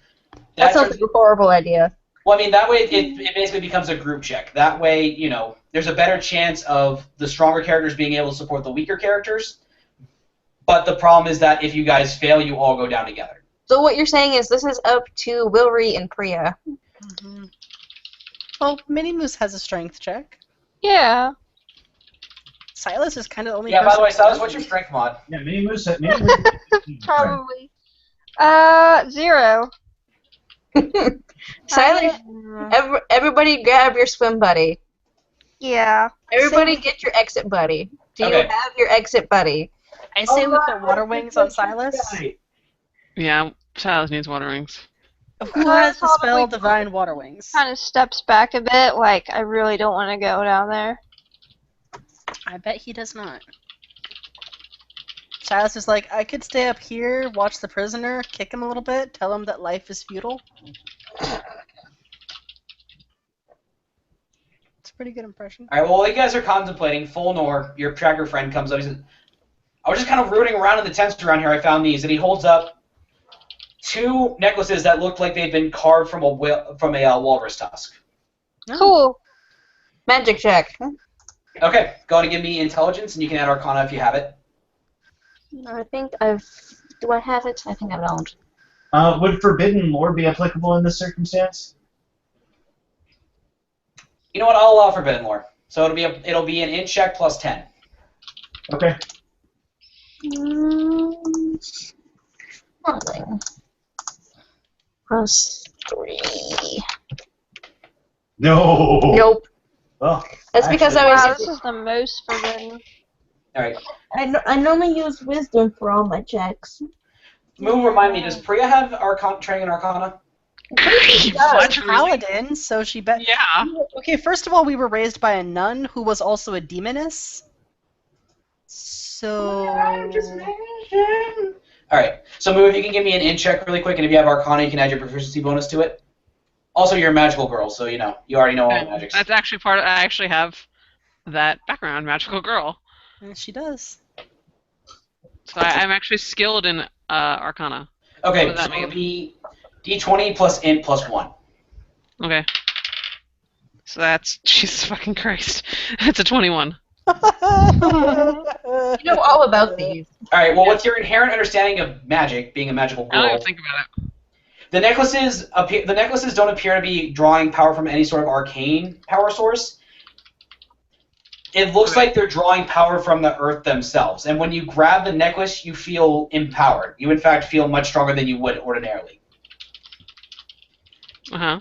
That sounds like a horrible idea. Well, I mean, that way it basically becomes a group check. That way, you know, there's a better chance of the stronger characters being able to support the weaker characters. But the problem is that if you guys fail, you all go down together. So what you're saying is this is up to Wilry and Priya. Mm-hmm. Well, Mini Moose has a strength check. Yeah. Silas is kind of the only Yeah, by the way, person Silas, who what's your strength mod? Yeah, Mini Moose. Probably. 0. Silas, everybody grab your swim buddy. Yeah. Everybody get your exit buddy. Do you Okay. have your exit buddy? I say we put water wings on Silas. Yeah, Silas needs water wings. Who has the spell Divine Water Wings? Kind of steps back a bit, like, I really don't want to go down there. I bet he does not. Silas is like, I could stay up here, watch the prisoner, kick him a little bit, tell him that life is futile. It's a pretty good impression. All right, well, while you guys are contemplating, Fulnor, your tracker friend, comes up. He says, I was just kind of rooting around in the tents around here. I found these. And he holds up 2 necklaces that looked like they'd been carved from a walrus tusk. Cool. Magic check. Okay, go ahead and give me intelligence, and you can add Arcana if you have it. I think do I have it? I think I don't. Would Forbidden Lore be applicable in this circumstance? You know what? I'll allow Forbidden Lore. So it'll be an int check plus 10. Okay. Nothing. Plus 3. No. Nope. Well, That's because actually- Wow, I this is the most forbidden. All right. I normally use wisdom for all my checks. Moo, remind me, does Priya have training in Arcana? What? Paladin, so she bet. Yeah. Okay, first of all, we were raised by a nun who was also a demoness. So. All right. So Moo, if you can give me an int check really quick, and if you have Arcana, you can add your proficiency bonus to it. Also, you're a magical girl, so you already know all the magics. That's actually part of, I actually have that background, magical girl. She does. So I'm actually skilled in Arcana. Okay, What does so that it'll be D20 plus int plus 1. Okay. So that's, Jesus fucking Christ. It's a 21. You know all about these. All right. Well, what's your inherent understanding of magic, being a magical I don't girl? even think about it. The necklaces don't appear to be drawing power from any sort of arcane power source. It looks like they're drawing power from the earth themselves. And when you grab the necklace, you feel empowered. You, in fact, feel much stronger than you would ordinarily. Uh-huh.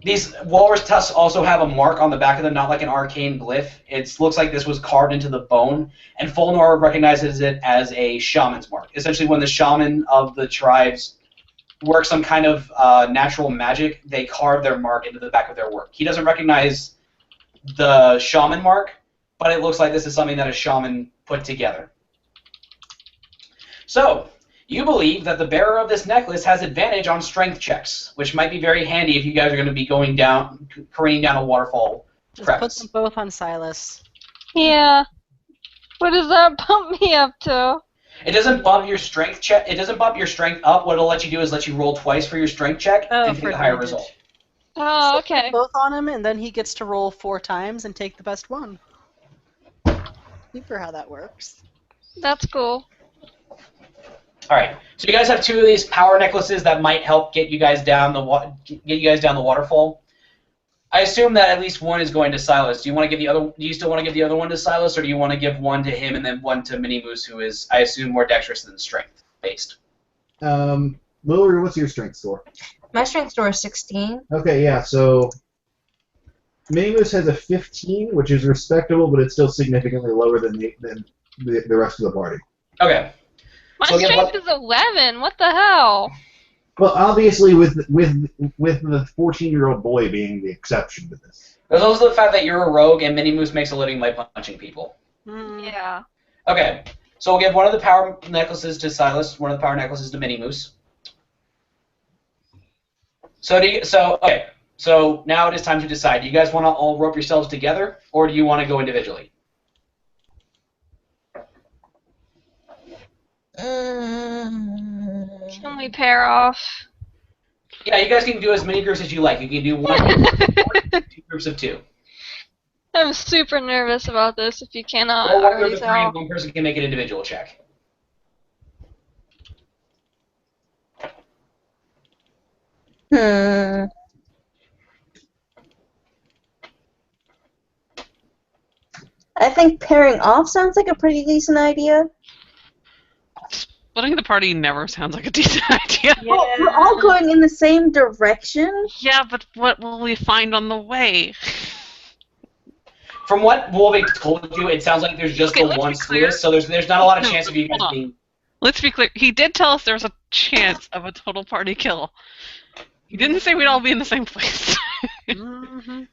These walrus tusks also have a mark on the back of them, not like an arcane glyph. It looks like this was carved into the bone, and Folnor recognizes it as a shaman's mark. Essentially, when the shaman of the tribes work some kind of natural magic, they carve their mark into the back of their work. He doesn't recognize the shaman mark, but it looks like this is something that a shaman put together. So, you believe that the bearer of this necklace has advantage on strength checks, which might be very handy if you guys are going to be going down, careening down a waterfall. Just put them both on Silas. Yeah. What does that bump me up to? It doesn't bump your strength check. It doesn't bump your strength up. What it'll let you do is let you roll twice for your strength check and take a higher result. Oh, So okay. put both on him, and then he gets to roll 4 times and take the best one. Super how that works. That's cool. All right. So you guys have 2 of these power necklaces that might help get you guys down the waterfall. I assume that at least one is going to Silas. Do you still want to give the other one to Silas, or do you want to give one to him and then one to Mini Moose, who is, I assume, more dexterous than strength based? Lily, what's your strength score? My strength score is 16. Okay, yeah. So Mini Moose has a 15, which is respectable, but it's still significantly lower than the rest of the party. Okay. My So again, strength is 11. What the hell? Well, obviously, with the 14-year-old boy being the exception to this. There's also the fact that you're a rogue and Mini Moose makes a living by punching people. Yeah. Okay. So we'll give one of the power necklaces to Silas, one of the power necklaces to Mini Moose. Okay. So now it is time to decide. Do you guys want to all rope yourselves together, or do you want to go individually? Can we pair off? Yeah, you guys can do as many groups as you like. You can do one or 2 groups of 2. I'm super nervous about this if you cannot Or one group already of 3, tell. and one person can make an individual check. I think pairing off sounds like a pretty decent idea. Splitting the party never sounds like a decent idea. Well, we're all going in the same direction. Yeah, but what will we find on the way? From what Wolvik told you, it sounds like there's just Okay, the let's one be clear. Sluice, so there's not a lot of No, chance of you guys hold on. being... Let's be clear. He did tell us there was a chance of a total party kill. He didn't say we'd all be in the same place. Mm-hmm.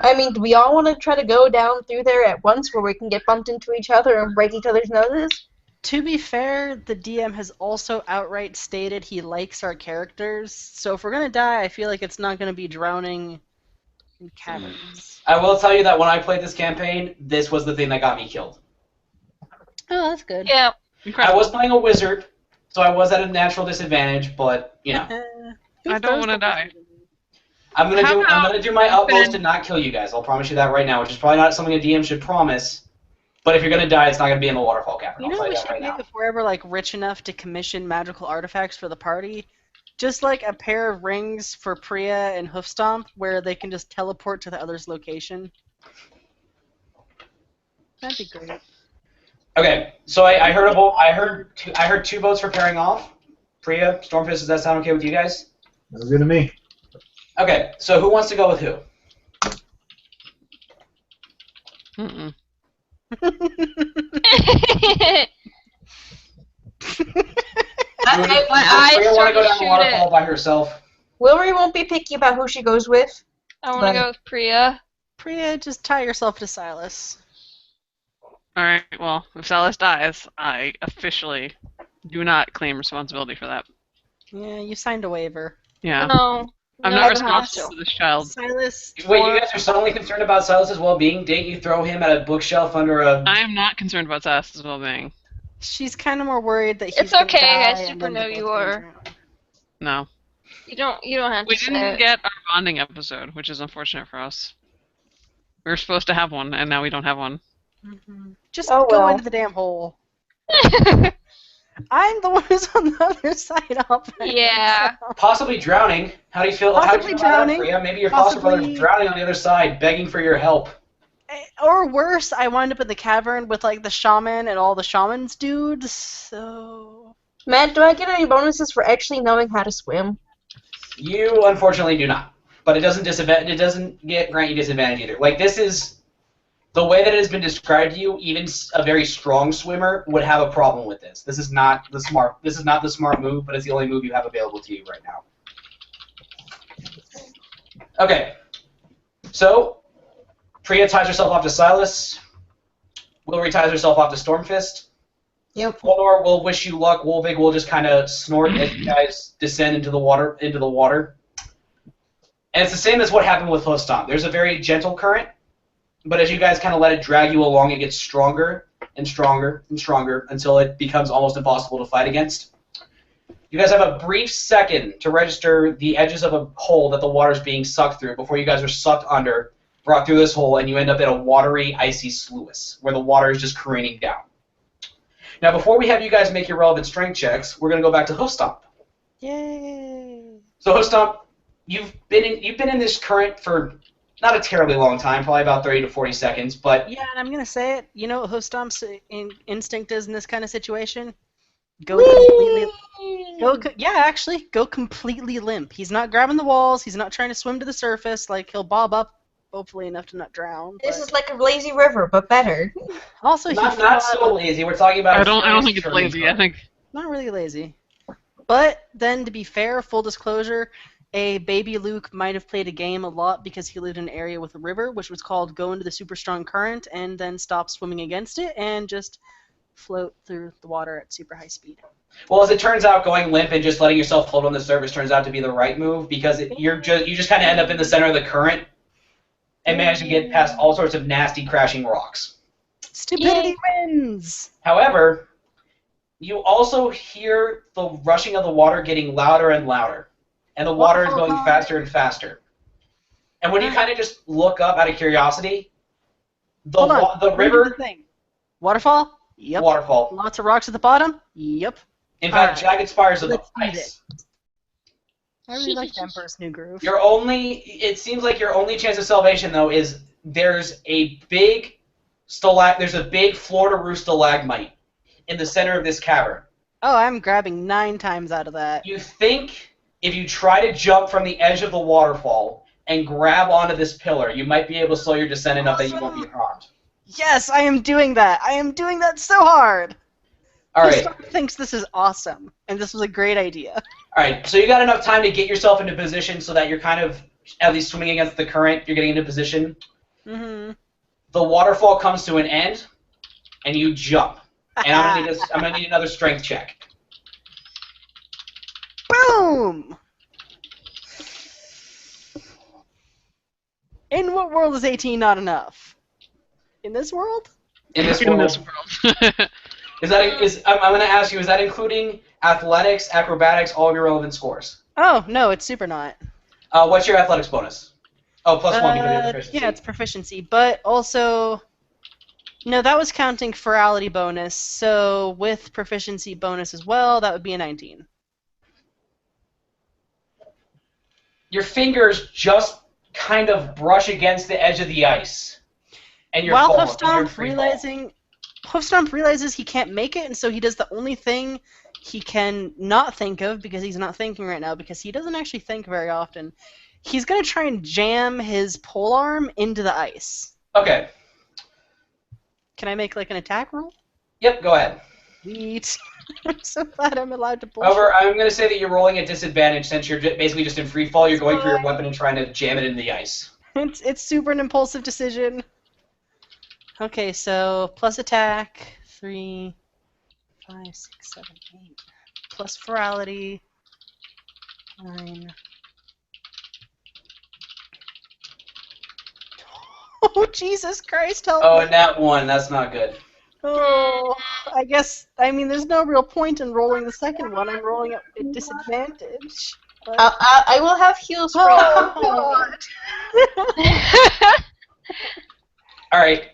I mean, do we all want to try to go down through there at once where we can get bumped into each other and break each other's noses? To be fair, the DM has also outright stated he likes our characters, so if we're gonna die, I feel like it's not gonna be drowning in caverns. I will tell you that when I played this campaign, this was the thing that got me killed. Oh, that's good. Yeah. I was playing a wizard, so I was at a natural disadvantage, but, you know. I don't want to die. I'm gonna do my utmost to Ben- not kill you guys. I'll promise you that right now, which is probably not something a DM should promise. But if you're gonna die, it's not gonna be in the waterfall cavern. You I'll know tell what you we that should right do now. if we're ever like rich enough to commission magical artifacts for the party? Just like a pair of rings for Priya and Hoofstomp, where they can just teleport to the other's location. That'd be great. Okay, so I heard a vote. I heard 2 votes for pairing off. Priya, Stormfist, does that sound okay with you guys? Sounds good to me. Okay, so who wants to go with who? Mm-mm. My Priya eyes want to go started down the waterfall by herself. Wilbury won't be picky about who she goes with. I want to go with Priya. Priya, just tie yourself to Silas. Alright, well, if Silas dies, I officially do not claim responsibility for that. Yeah, you signed a waiver. Yeah. No. I'm no, not I responsible have for this child. Silas. Wait, you guys are suddenly concerned about Silas's well-being? Didn't you throw him at a bookshelf under a... I am not concerned about Silas's well-being. She's kind of more worried that he's It's gonna okay, die I and super then know they're you both gonna are. drown. No. You don't have We to say didn't it. get our bonding episode, which is unfortunate for us. We were supposed to have one, and now we don't have one. Just Oh, go well. into the damn hole. I'm the one who's on the other side up. Yeah. Possibly drowning. How do you feel? How do Possibly you feel about that, drowning. Freya? Maybe your foster brother's Possibly- drowning on the other side, begging for your help. Or worse, I wind up in the cavern with like the shaman and all the shaman's dudes. So Matt, do I get any bonuses for actually knowing how to swim? You unfortunately do not, but it doesn't grant you disadvantage either. Like this is the way that it has been described to you. Even a very strong swimmer would have a problem with this. This is not the smart. This is not the smart move, but it's the only move you have available to you right now. Okay, so Priya ties herself off to Silas. Willory ties herself off to Stormfist. Yep. Voldor will wish you luck. Wolvig will just kind of snort as you guys descend into the water. And it's the same as what happened with Hoofstomp. There's a very gentle current, but as you guys kind of let it drag you along, it gets stronger and stronger and stronger until it becomes almost impossible to fight against. You guys have a brief second to register the edges of a hole that the water's being sucked through before you guys are sucked under, brought through this hole, and you end up in a watery, icy sluice where the water is just careening down. Now, before we have you guys make your relevant strength checks, we're going to go back to Hoofstomp. yay! So, Hoofstomp, you've been in this current for not a terribly long time, probably about 30 to 40 seconds, but Yeah, and I'm gonna say it. You know what Hoofstomp's instinct is in this kind of situation? Go completely limp. He's not grabbing the walls. He's not trying to swim to the surface. Like he'll bob up, hopefully enough to not drown. This but- is like a lazy river, but better. Also, not so lazy. We're talking about. I don't think it's lazy. I think not really lazy. But then, to be fair, full disclosure, a baby Luke might have played a game a lot because he lived in an area with a river, which was called go into the super strong current and then stop swimming against it and just float through the water at super high speed. Well, as it turns out, going limp and just letting yourself float on the surface turns out to be the right move because you just kind of end up in the center of the current and manage to get past all sorts of nasty crashing rocks. Stupidity wins! However, you also hear the rushing of the water getting louder and louder, and the water is going faster and faster. And when you kind of just look up out of curiosity, Hold on. the river Thing. Waterfall? Yep. waterfall. Lots of rocks at the bottom? Yep. In fact, jagged spires of Let's eat ice. I really like Emperor's New Groove. It seems like your only chance of salvation though is there's a big floor to roost stalagmite in the center of this cavern. Oh, I'm grabbing 9 times out of that. You think if you try to jump from the edge of the waterfall and grab onto this pillar, you might be able to slow your descent enough that you won't be harmed. Yes, I am doing that. I am doing that so hard. All right. Gustav thinks this is awesome, and this was a great idea. All right, so you got enough time to get yourself into position so that you're kind of at least swimming against the current. You're getting into position. Mm-hmm. The waterfall comes to an end, and you jump. And I'm gonna need another strength check. Boom! In what world is 18 not enough? In this world? In this in world, this world. I'm gonna ask you: is that including athletics, acrobatics, all of your relevant scores? Oh, no, it's super not. What's your athletics bonus? Oh, +1 because of your proficiency. Yeah, it's proficiency, but also... No, that was counting ferality bonus, so with proficiency bonus as well, that would be a 19. Your fingers just kind of brush against the edge of the ice, and you're While falling. Hoofstomp realizes he can't make it, and so he does the only thing he can not think of, because he's not thinking right now, because he doesn't actually think very often. He's going to try and jam his polearm into the ice. Okay. Can I make, like, an attack roll? Yep, go ahead. Sweet. I'm so glad I'm allowed to bullshit. However, I'm going to say that you're rolling at disadvantage since you're basically just in free fall. You're going for your weapon and trying to jam it into the ice. It's super an impulsive decision. Okay, so plus attack, 3, 5, 6, 7, 8. Plus ferality, 9. Oh, Jesus Christ, help Oh, me. and that one. That's not good. Oh, I mean, there's no real point in rolling the second one. I'm rolling at disadvantage. But... I will have heals for Oh, God. All right.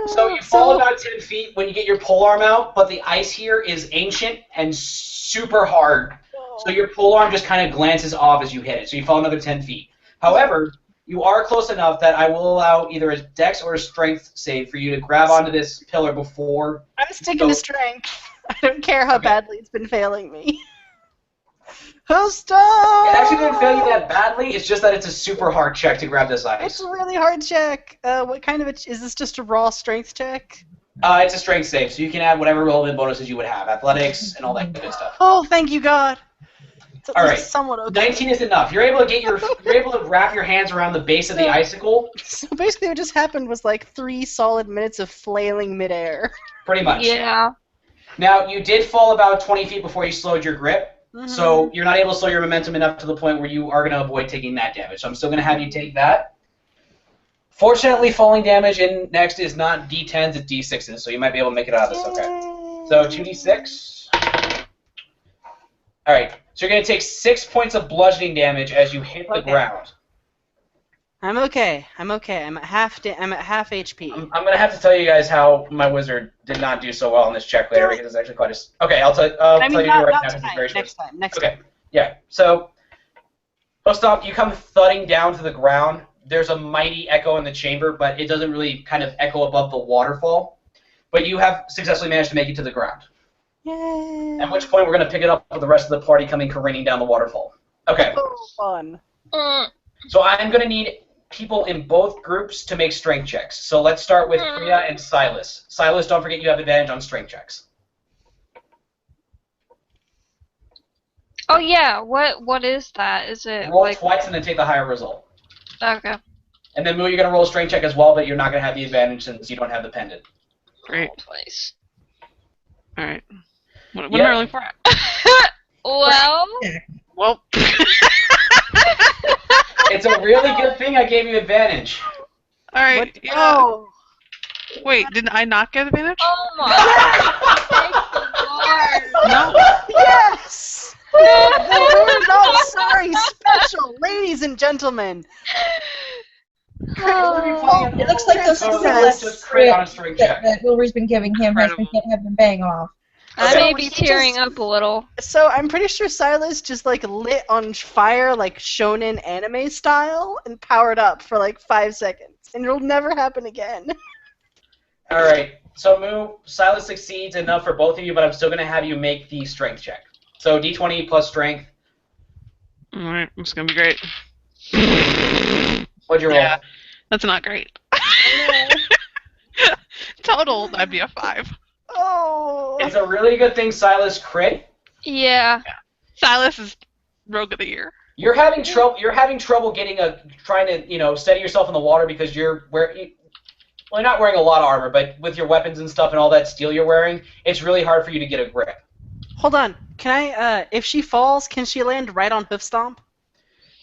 So you fall about 10 feet when you get your polearm out, but the ice here is ancient and super hard. So your polearm just kind of glances off as you hit it. So you fall another 10 feet. However, you are close enough that I will allow either a dex or a strength save for you to grab onto this pillar before. I'm sticking to strength. I don't care how badly it's been failing me. Stop! It actually didn't fail you that badly. It's just that it's a super hard check to grab this ice. It's a really hard check. What kind of is this? Just a raw strength check? It's a strength save, so you can add whatever relevant bonuses you would have, athletics and all that good stuff. Oh, thank you, God. It's at All least right, somewhat okay. 19 is enough. You're able to get you're able to wrap your hands around the base of the icicle. So basically, what just happened was like 3 solid minutes of flailing midair. Pretty much. Yeah. Now you did fall about 20 feet before you slowed your grip. So you're not able to slow your momentum enough to the point where you are going to avoid taking that damage. So I'm still going to have you take that. Fortunately, falling damage in next is not D10s, it's D6s, so you might be able to make it out of this. Okay. So 2D6. All right. So you're going to take 6 points of bludgeoning damage as you hit the ground. I'm okay. I'm at half. I'm at half HP. I'm going to have to tell you guys how my wizard did not do so well on this check later because it's actually quite a... Okay, I'll tell you right now because it's very short. Next time. Yeah. So, Ostop, you come thudding down to the ground. There's a mighty echo in the chamber, but it doesn't really kind of echo above the waterfall. But you have successfully managed to make it to the ground. Yay! At which point we're going to pick it up with the rest of the party coming careening down the waterfall. Okay. Oh, fun. So I'm going to need people in both groups to make strength checks. So let's start with Priya and Silas. Silas, don't forget you have advantage on strength checks. Oh yeah, what is that? Is it Roll like twice and then take the higher result. okay? And then Moo, you're going to roll a strength check as well, but you're not going to have the advantage since you don't have the pendant. Great. Twice. All right. What am I rolling for? Well, It's a really good thing I gave you advantage. All right. Yeah. Oh. Wait, did I not get advantage? oh my Lord. No. Yes! We're not sorry special, ladies and gentlemen. It looks like the So success just crit on a strength check. that Wilbur's been giving him have been paying off. I So may be he tearing just- up a little. So I'm pretty sure Silas just like lit on fire like shonen anime style and powered up for like 5 seconds. And it'll never happen again. Alright, so Moo, Silas succeeds enough for both of you, but I'm still going to have you make the strength check. So D20 plus strength. All right. It's gonna be great. What'd you roll? Yeah. That's not great. Total, that'd be a 5. Oh. It's a really good thing Silas crit. Yeah. Silas is Rogue of the Year. You're having trouble. You're having trouble trying to steady yourself in the water because you're not wearing a lot of armor, but with your weapons and stuff and all that steel you're wearing, it's really hard for you to get a grip. Hold on. Can I, if she falls, can she land right on Hoof Stomp?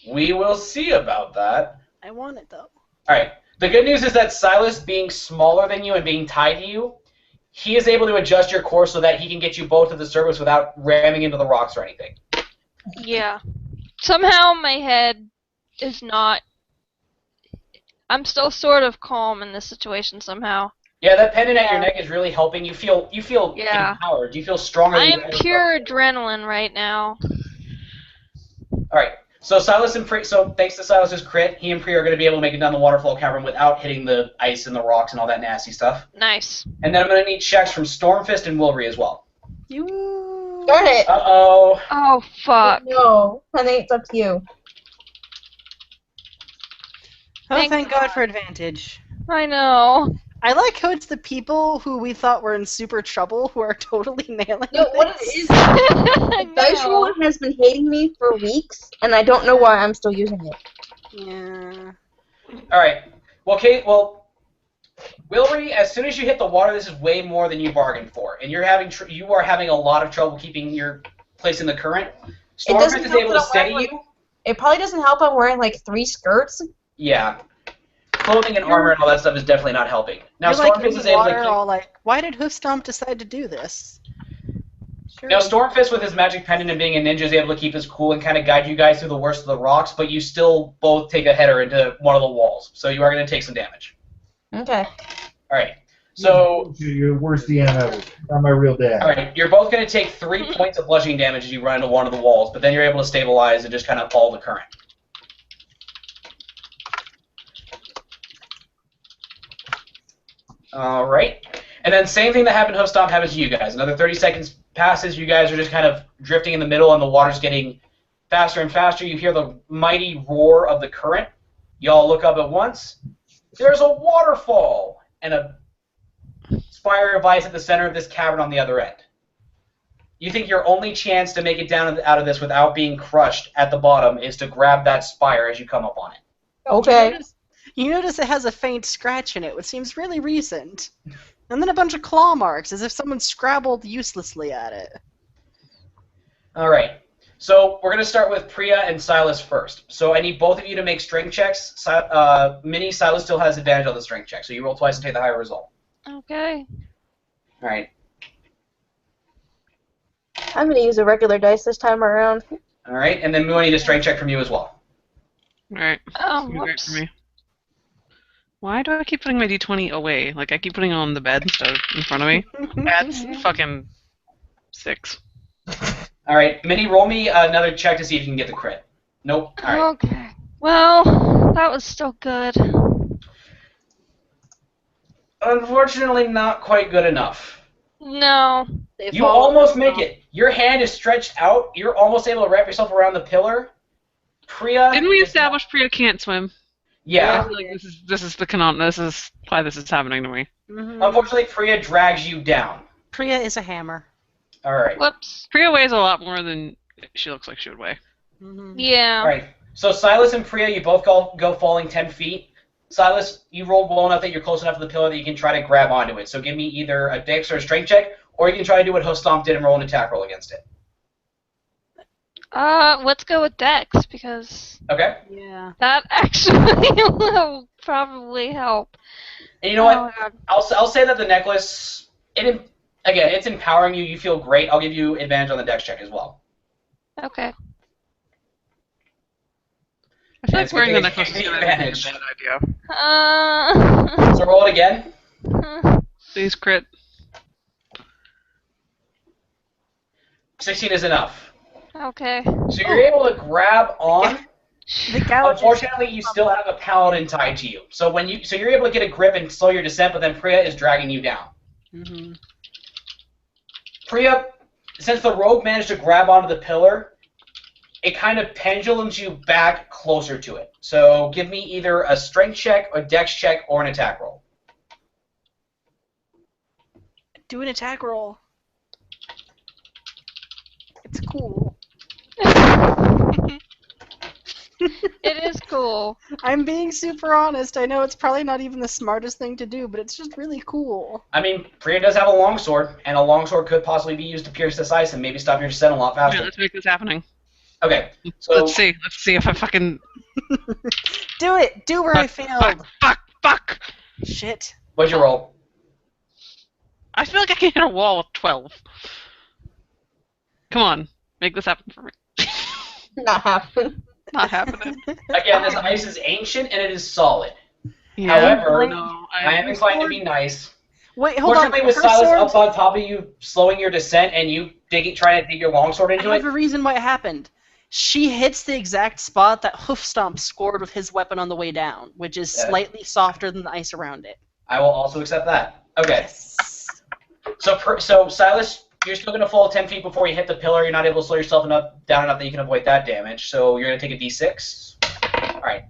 We will see about that. I want it, though. Alright. The good news is that Silas, being smaller than you and being tied to you, he is able to adjust your course so that he can get you both to the surface without ramming into the rocks or anything. Yeah. Somehow my head is not... I'm still sort of calm in this situation somehow. Yeah, that pendant at your neck is really helping. You feel Yeah. empowered. You feel stronger I than am you ever pure adrenaline right now. Alright. So Silas and so thanks to Silas's crit, he and Pri are going to be able to make it down the waterfall cavern without hitting the ice and the rocks and all that nasty stuff. Nice. And then I'm going to need checks from Stormfist and Wilbury as well. You. Darn it! Uh-oh. Oh, fuck. No, honey, it's up to you. Oh, thank God for advantage. I know. I like how it's the people who we thought were in super trouble who are totally nailing No, what it this. is, I the dice know. roller has been hating me for weeks, and I don't know why I'm still using it. Yeah. Alright. Well, Kate, Wilbury, as soon as you hit the water, this is way more than you bargained for. And you are having a lot of trouble keeping your place in the current. Stormfist is able to steady you. It probably doesn't help I'm wearing like 3 skirts. Yeah. Clothing and armor and all that stuff is definitely not helping. Now, You're like in Stormfist the is able to water, keep... all like, why did Hoof Stomp decide to do this? Sure. Now, Stormfist, with his magic pendant and being a ninja, is able to keep his cool and kind of guide you guys through the worst of the rocks, but you still both take a header into one of the walls, so you are going to take some damage. Okay. Alright. So, You're the worst DM ever. Not my real dad. alright, you're both going to take 3 points of bludgeoning damage as you run into one of the walls, but then you're able to stabilize and just kind of follow the current. Alright. And then same thing that happened to Hoofstomp happens to you guys. Another 30 seconds passes, you guys are just kind of drifting in the middle and the water's getting faster and faster. You hear the mighty roar of the current. Y'all look up at once. There's a waterfall and a spire of ice at the center of this cavern on the other end. You think your only chance to make it down out of this without being crushed at the bottom is to grab that spire as you come up on it. Okay. You notice it has a faint scratch in it, which seems really recent. And then a bunch of claw marks, as if someone scrabbled uselessly at it. Alright. So we're going to start with Priya and Silas first. So I need both of you to make strength checks. Minnie, Silas still has advantage on the strength check, so you roll twice and take the higher result. Okay. Alright. I'm going to use a regular dice this time around. Alright, and then we need a strength check from you as well. Alright. Oh, Great whoops. for me. Why do I keep putting my d20 away? Like, I keep putting it on the bed instead of in front of me. That's fucking 6. Alright, Minnie, roll me another check to see if you can get the crit. Nope. Alright. Okay. Well, that was still good. Unfortunately, not quite good enough. No. They You fall almost on make it. Your hand is stretched out. You're almost able to wrap yourself around the pillar. Priya... Didn't we is- establish Priya can't swim? Yeah. I feel like this is the canon. This is why this is happening to me. Mhm. Unfortunately, Priya drags you down. Priya is a hammer. Alright. Whoops. Priya weighs a lot more than she looks like she would weigh. Mhm. Yeah. Alright. So Silas and Priya, you both go falling 10 feet. Silas, you rolled well enough that you're close enough to the pillar that you can try to grab onto it. So give me either a dex or a strength check, or you can try to do what Hoofstomp did and roll an attack roll against it. Let's go with Dex, because Okay? Yeah. that actually will probably help. And you know what? Oh, God. I'll say that the necklace, again, it's empowering you. You feel great. I'll give you advantage on the dex check as well. Okay. I feel like It's wearing the gonna necklace give is you going to be a advantage. bad idea. So roll it again. Please crit. 16 is enough. Okay. So you're able to grab on. The gouge. Unfortunately, you still have a paladin tied to you. So you're able to get a grip and slow your descent, but then Priya is dragging you down. Mm-hmm. Priya, since the rogue managed to grab onto the pillar, it kind of pendulums you back closer to it. So give me either a strength check, a dex check, or an attack roll. Do an attack roll. It's cool. It is cool. I'm being super honest. I know it's probably not even the smartest thing to do, but it's just really cool. I mean, Priya does have a longsword, and a longsword could possibly be used to pierce this ice and maybe stop your descent a lot Yeah, faster. let's make this happening. Okay, so Let's see. Let's see if I fucking... Do it! Do where I failed! Fuck! Shit. what'd you roll? I feel like I can hit a wall with 12. Come on. Make this happen for me. Not happen. Not happening. Again, this ice is ancient and it is solid. Yeah, However, no, I am inclined to be nice. Wait, hold on. Fortunately, with Her Silas sword, up on top of you, slowing your descent, and you trying to dig your longsword I into have it, a reason why it happened. She hits the exact spot that Hoofstomp scored with his weapon on the way down, which is Yeah. slightly softer than the ice around it. I will also accept that. Okay. Yes. So Silas, you're still going to fall 10 feet before you hit the pillar. You're not able to slow yourself down enough that you can avoid that damage. So you're going to take a d6. All right.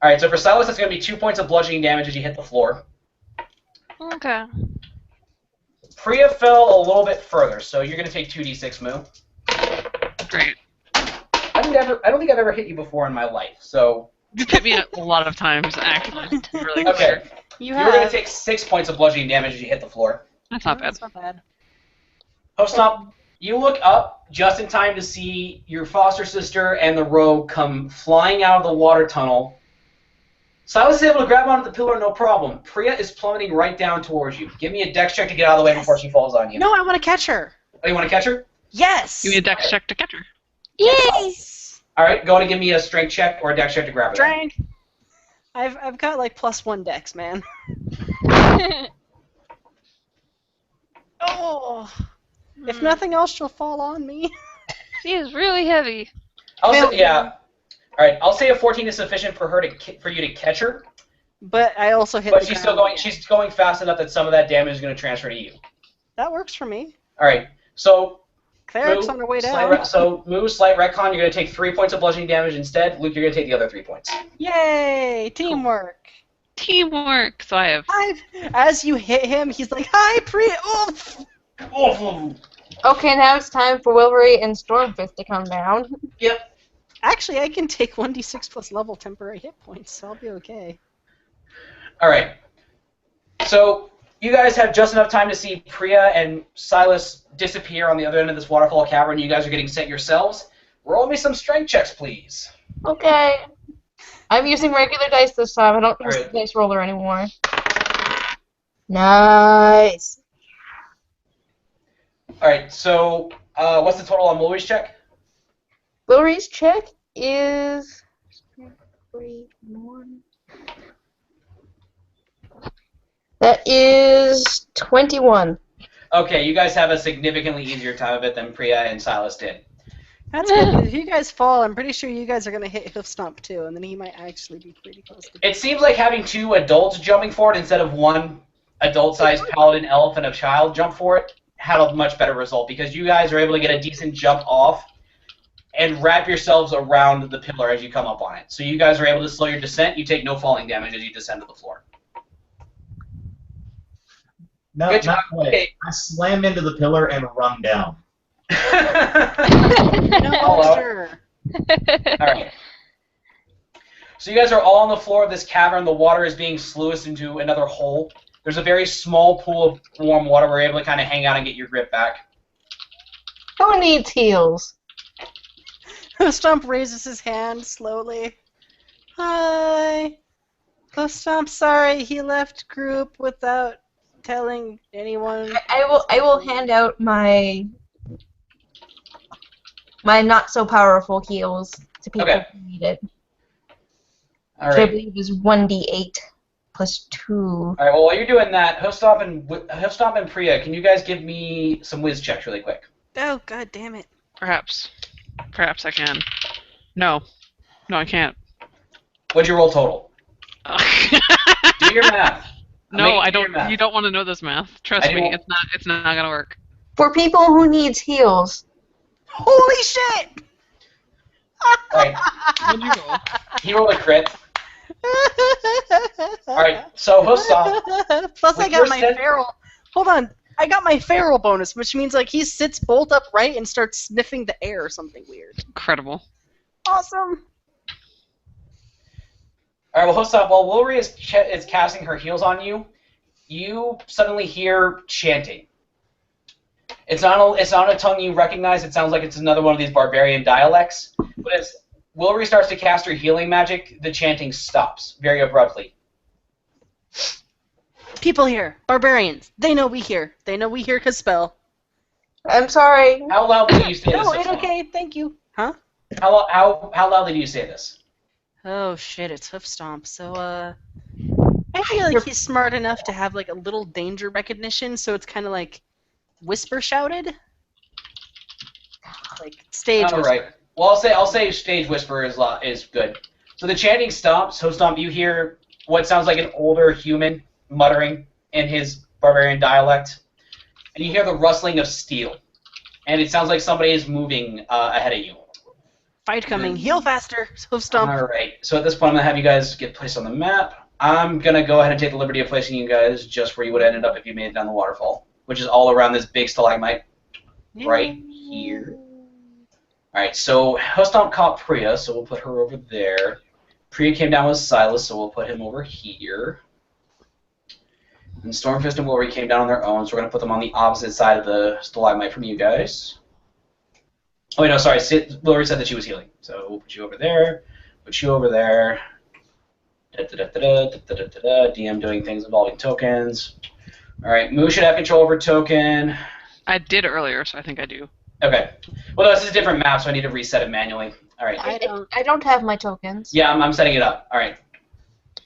All right. So for Silas, that's going to be 2 points of bludgeoning damage as you hit the floor. Okay. Priya fell a little bit further, so you're going to take 2d6 moo. Great. I don't think I've ever hit you before in my life. So You've hit me a lot of times, actually. It's really okay. You You're going have. to take 6 points of bludgeoning damage as you hit the floor. That's not bad. That's not bad. Hoofstomp, you look up just in time to see your foster sister and the rogue come flying out of the water tunnel. Silas is able to grab onto the pillar, no problem. Priya is plummeting right down towards you. Give me a dex check to get out of the way before she falls on you. No, I want to catch her. Oh, you want to catch her? Yes. Give me a dex check to catch her. Yay! All right, go on and give me a strength check or a dex check to grab her. Strength. I've got like +1 dex, man. Oh, if nothing else, she'll fall on me. She is really heavy. Yeah. All right. I'll say a 14 is sufficient for her for you to catch her. But I also hit. But the she's still ground. going. She's going fast enough that some of that damage is going to transfer to you. That works for me. All right. So. Cleric's on her way down. So move, slight retcon. You're going to take 3 points of bludgeoning damage instead. Luke, you're going to take the other 3 points. Yay! Teamwork. Teamwork. So I have. As you hit him, he's like, "Hi, Oof!" Oh. Okay, now it's time for Wilbury and Stormfist to come down. Yep. Actually, I can take 1d6 plus level temporary hit points, so I'll be okay. All right. So you guys have just enough time to see Priya and Silas disappear on the other end of this waterfall cavern. You guys are getting sent yourselves. Roll me some strength checks, please. Okay. I'm using regular dice this time. I don't use Alright. the dice roller anymore. Nice. All right. So what's the total on Mulry's check? Wilbury's check is 3, 1. That is 21. Okay, you guys have a significantly easier time of it than Priya and Silas did. That's good. If you guys fall, I'm pretty sure you guys are gonna hit Hoof Stomp too, and then he might actually be pretty close to. It seems like having 2 adults jumping for it instead of 1 adult-sized paladin elf and a child jump for it had a much better result because you guys are able to get a decent jump off and wrap yourselves around the pillar as you come up on it. So you guys are able to slow your descent. You take no falling damage as you descend to the floor. No, Good not job. quite. Okay. I slam into the pillar and run down. No, sure. All right. So you guys are all on the floor of this cavern. The water is being sluiced into another hole. There's a very small pool of warm water where you're able to kind of hang out and get your grip back. Who needs heals? Hoof Stomp raises his hand slowly. Hi. Hoof Stomp, sorry, he left group without telling anyone. I will hand out my not so powerful heals to people who need it. All Which I right. believe is 1d8 plus 2. All right. Well, while you're doing that, Hoofstomp and Priya, can you guys give me some whiz checks really quick? Oh, god damn it. Perhaps I can. No, I can't. What'd you roll total? Do your math. No, I don't. You don't want to know this math. Trust me, it's not gonna work. For people who needs heals. Holy shit! Right. What'd you roll? He rolled a crit. Alright, so Hoofstomp. Plus I got my feral. Hold on. I got my feral bonus, which means like he sits bolt upright and starts sniffing the air or something weird. Incredible. Awesome. Alright, well, Hoofstomp, while Wilbury is casting her heals on you, you suddenly hear chanting. It's not a tongue you recognize. It sounds like it's another one of these barbarian dialects. But as Wilbury starts to cast her healing magic, the chanting stops very abruptly. People here, barbarians. They know we here. They know we here 'cause spell. I'm sorry. How loudly do you say this? No, it's okay. Thank you. Huh? How loudly do you say this? Oh shit! It's Hoof Stomp. So I feel like he's smart enough to have like a little danger recognition. So it's kind of like whisper shouted, like stage. All whisper. right. Well, I'll say stage whisper is good. So the chanting stops. Hoofstomp, you hear what sounds like an older human muttering in his barbarian dialect, and you hear the rustling of steel, and it sounds like somebody is moving ahead of you. Fight coming. Heal faster. Hoof Stomp. All right. So at this point, I'm gonna have you guys get placed on the map. I'm gonna go ahead and take the liberty of placing you guys just where you would have ended up if you made it down the waterfall, which is all around this big stalagmite right here. All right. So Hoofstomp caught Priya, so we'll put her over there. Priya came down with Silas, so we'll put him over here. And Stormfist and Wilbury came down on their own, so we're going to put them on the opposite side of the stalagmite from you guys. Oh, wait, no, sorry. Wilbury said that she was healing. So we'll put you over there, put you over there. DM doing things involving tokens. All right, Moo should have control over token. I did earlier, so I think I do. Okay. Well, no, this is a different map, so I need to reset it manually. All right. I don't have my tokens. Yeah, I'm setting it up. All right.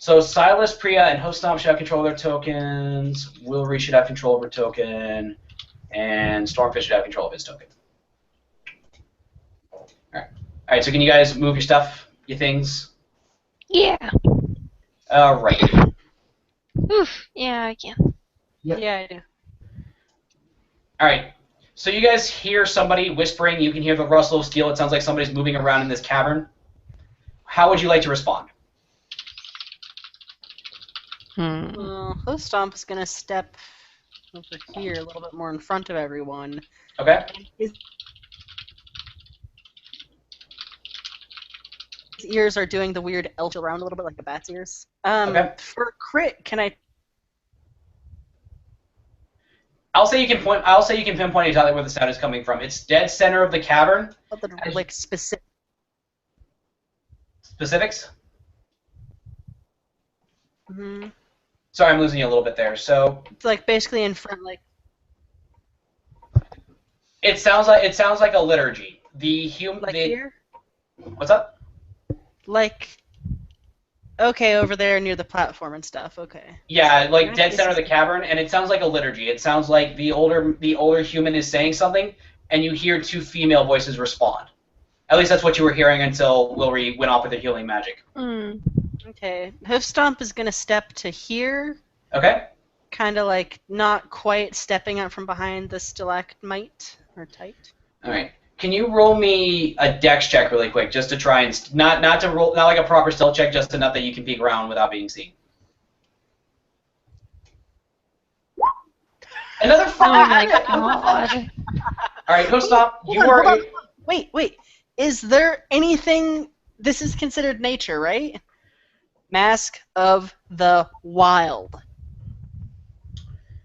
So Silas, Priya, and Hostomp should have control of their tokens. Wilry should have control of her token. And Stormfish should have control of his token. Alright, so can you guys move your stuff, your things? Yeah. Alright. Oof. Yeah, I can. Yep. Yeah, I do. Alright. So you guys hear somebody whispering. You can hear the rustle of steel. It sounds like somebody's moving around in this cavern. How would you like to respond? Host Stomp is gonna step over here a little bit more in front of everyone. Okay. His ears are doing the weird elf around a little bit like a bat's ears. Okay. For crit, can I? I'll say you can pinpoint exactly where the sound is coming from. It's dead center of the cavern. Like specific. Specifics? Mm-hmm. Sorry, I'm losing you a little bit there. So It's like basically in front, like. it sounds like a liturgy. Like here? What's up? Like. Okay, over there near the platform and stuff. Okay. Yeah, like Yeah, dead this center of is- the cavern, and it sounds like a liturgy. It sounds like the older human is saying something, and you hear two female voices respond. At least that's what you were hearing until Wilry went off with the healing magic. Okay. Hoof Stomp is gonna step to here, Okay. kind of like not quite stepping out from behind the stalagmite or tight. All right. Can you roll me a dex check really quick, just to try and not like a proper stealth check, just enough that you can peek around without being seen. Another Oh five. my god. All right, go stop. Hold You on, are. hold on. Wait. Is there anything? This is considered nature, right? Mask of the Wild.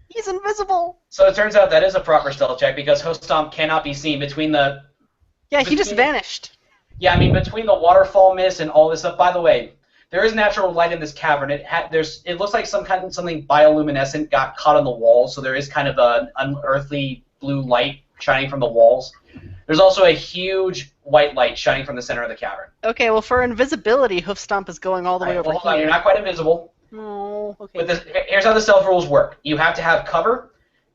He's invisible. So it turns out that is a proper stealth check because Host Stomp cannot be seen between the. Yeah, he just Between- vanished. Yeah, I mean between the waterfall mist and all this stuff. By the way, there is natural light in this cavern. It looks like something bioluminescent got caught on the walls, so there is kind of an unearthly blue light shining from the walls. There's also a huge white light shining from the center of the cavern. Okay, well for invisibility, Hoof Stomp is going all the way Alright, over well, hold on, here. you're not quite invisible. Oh, okay. But here's how the stealth rules work. You have to have cover,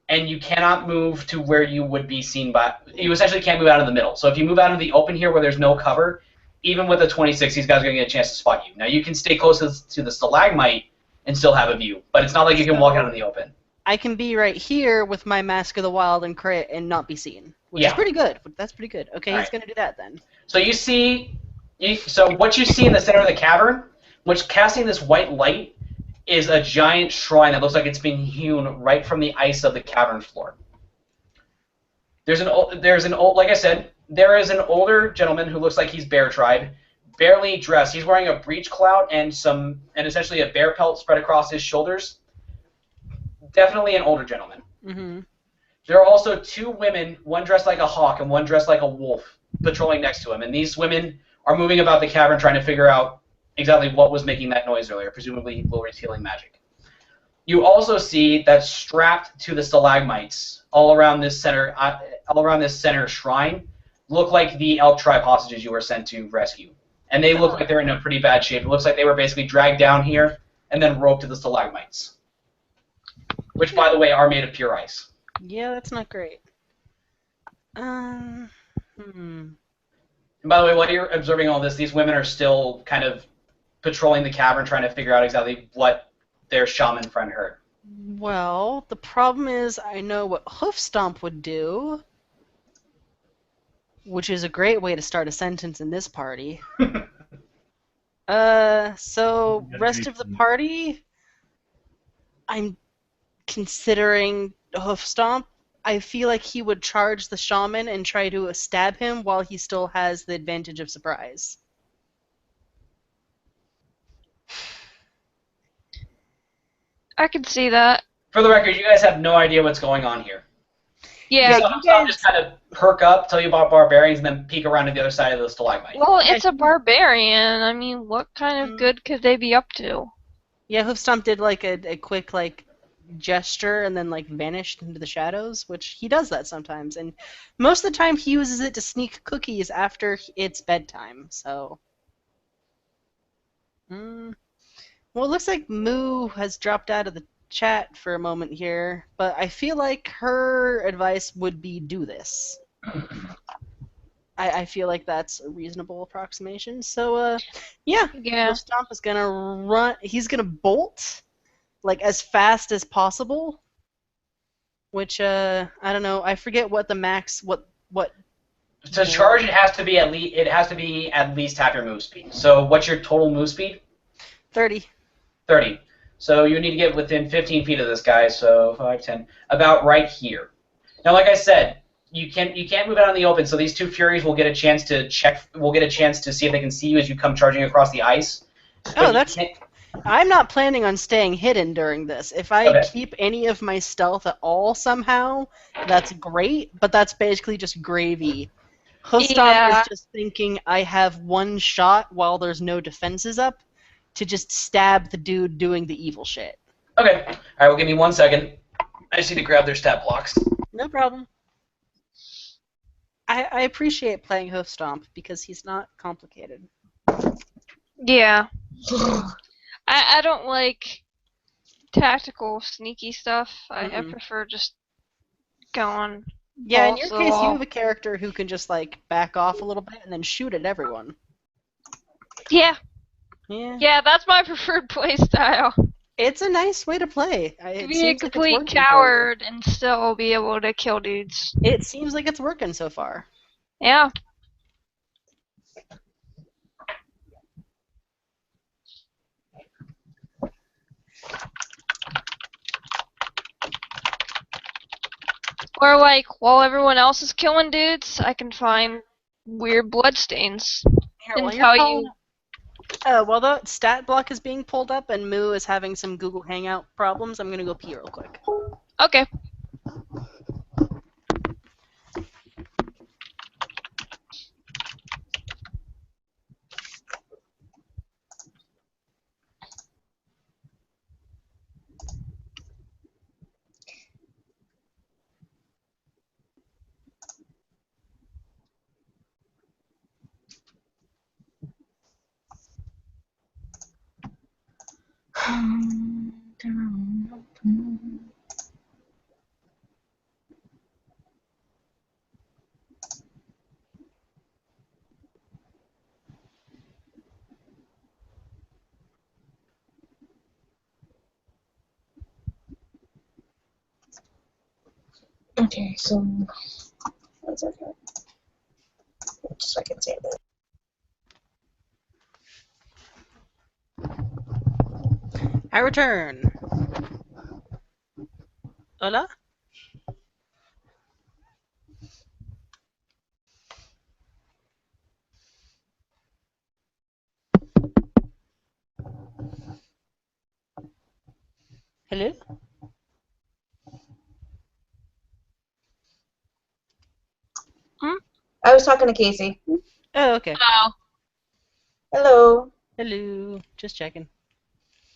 and you cannot move to where you would be seen by. You essentially can't move out of the middle. So if you move out of the open here where there's no cover, even with a 26, these guys are going to get a chance to spot you. Now you can stay close to the stalagmite and still have a view, but it's not like you can walk out in the open. I can be right here with my Mask of the Wild and crit and not be seen, which is Yeah. pretty good. That's pretty good. Okay, he's Alright. gonna do that then. So so what you see in the center of the cavern, which casting this white light, is a giant shrine that looks like it's been hewn right from the ice of the cavern floor. Like I said, there is an older gentleman who looks like he's Bear Tribe, barely dressed. He's wearing a breech clout and essentially a bear pelt spread across his shoulders. Definitely an older gentleman. Mm-hmm. There are also two women, one dressed like a hawk and one dressed like a wolf, patrolling next to him. And these women are moving about the cavern trying to figure out exactly what was making that noise earlier, presumably Wilry's healing magic. You also see that strapped to the stalagmites all around this center shrine look like the Elk Tribe hostages you were sent to rescue. And they look like they're in a pretty bad shape. It looks like they were basically dragged down here and then roped to the stalagmites. Which, by the way, are made of pure ice. Yeah, that's not great. And by the way, while you're observing all this, these women are still kind of patrolling the cavern trying to figure out exactly what their shaman friend heard. Well, the problem is I know what Hoof Stomp would do, which is a great way to start a sentence in this party. So rest of the party, I'm considering Hoof Stomp. I feel like he would charge the shaman and try to stab him while he still has the advantage of surprise. I can see that. For the record, you guys have no idea what's going on here. Yeah. So I'll just kind of perk up, tell you about barbarians, and then peek around to the other side of the stalagmite. Well, it's a barbarian. I mean, what kind of good could they be up to? Yeah, Hoof Stomp did like a quick like gesture and then like vanished into the shadows, which he does that sometimes. And most of the time he uses it to sneak cookies after it's bedtime. So Well, it looks like Moo has dropped out of the chat for a moment here, but I feel like her advice would be do this. I feel like that's a reasonable approximation. So, yeah, Yeah. Stomp is gonna run. He's gonna bolt like as fast as possible. Which I don't know. I forget what the max. What. To charge, it has to be at least half your move speed. So what's your total move speed? 30. 30. So you need to get within 15 feet of this guy. So 5, 10, about right here. Now, like I said, you can't move out in the open. So these two Furies will get a chance to check. Will get a chance to see if they can see you as you come charging across the ice. Oh, that's. I'm not planning on staying hidden during this. If I keep any of my stealth at all somehow, that's great. But that's basically just gravy. Hostom is just thinking I have one shot while there's no defenses up to just stab the dude doing the evil shit. Okay. All right. Well, give me 1 second. I just need to grab their stat blocks. No problem. I appreciate playing Hostomp because he's not complicated. Yeah. I don't like tactical, sneaky stuff. I prefer just going. Yeah, in your case, you have a character who can just, like, back off a little bit and then shoot at everyone. Yeah. Yeah. Yeah, that's my preferred play style. It's a nice way to play. To be a complete coward and still be able to kill dudes. It seems like it's working so far. Yeah. Or like, while everyone else is killing dudes, I can find weird bloodstains. Here, And tell you. While the stat block is being pulled up and Moo is having some Google Hangout problems, I'm gonna go pee real quick. Okay. Okay, so 1 second. Just so I can say that. I return. Hola? Hello? I was talking to Casey. Oh, okay. Oh. Hello. Hello. Just checking.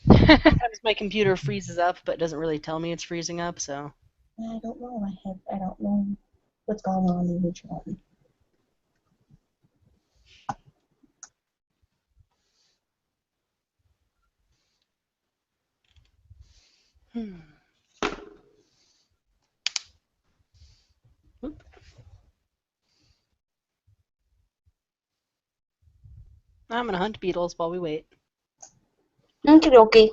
Sometimes my computer freezes up, but doesn't really tell me it's freezing up, so. I don't know. I don't know what's going on in each one. Oop. I'm gonna hunt beetles while we wait. Okie dokie.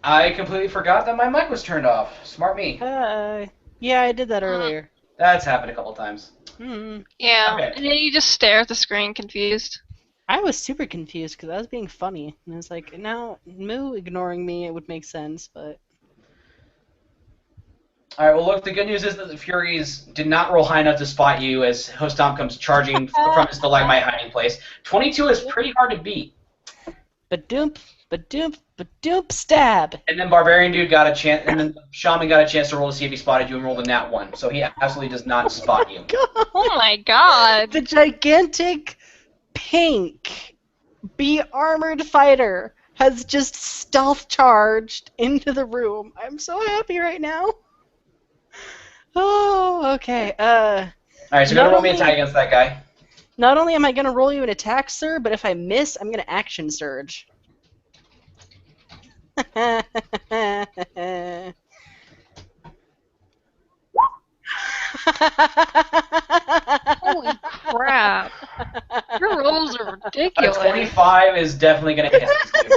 I completely forgot that my mic was turned off. Smart me. Yeah, I did that earlier. That's happened a couple times. Yeah, Okay. and then you just stare at the screen confused. I was super confused because I was being funny. And I was like, now, Moo ignoring me, it would make sense, but... Alright, well look, the good news is that the Furies did not roll high enough to spot you as Hostomp comes charging from his stalagmite hiding place. 22 is pretty hard to beat. Ba-doomp, stab! And then Barbarian Dude got a chance, and then Shaman got a chance to roll to see if he spotted you and rolled a nat 1. So he absolutely does not spot you. Oh my god! The gigantic pink armored fighter has just stealth charged into the room. I'm so happy right now. Oh, okay. Alright, so go roll me attack against that guy. Not only am I going to roll you an attack, sir, but if I miss, I'm going to action surge. Holy crap. Your rolls are A ridiculous. 25 is definitely going to hit this dude.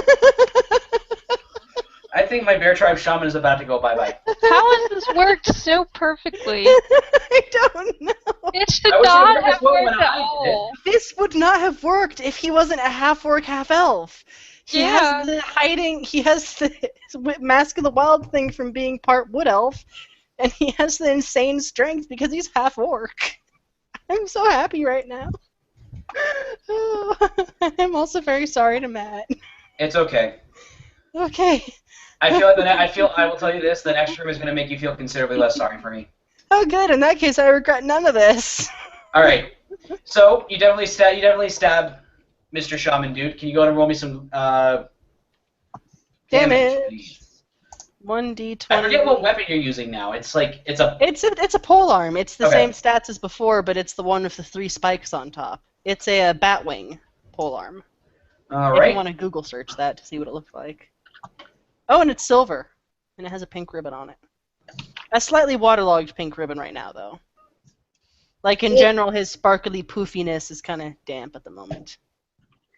I think my Bear Tribe Shaman is about to go bye-bye. How has this worked so perfectly? I don't know. It should I wish it not worked as have well worked when at I did it. all. This would not have worked if he wasn't a half-orc, half-elf. He Yeah. has the Mask of the Wild thing from being part wood elf, and he has the insane strength because he's half-orc. I'm so happy right now. I'm also very sorry to Matt. It's okay. Okay. I will tell you this, the next room is going to make you feel considerably less sorry for me. Oh, good. In that case, I regret none of this. All right. So you definitely stab Mr. Shaman dude. Can you go ahead and roll me some damage, Damage. please? 1d20. I forget what weapon you're using now. It's a It's a pole arm. It's the Okay. same stats as before, but it's the one with the 3 spikes on top. It's a Batwing pole arm. all If right. you want to Google search that to see what it looks like. Oh, and it's silver, and it has a pink ribbon on it. A slightly waterlogged pink ribbon right now, though. Like in general, his sparkly poofiness is kind of damp at the moment.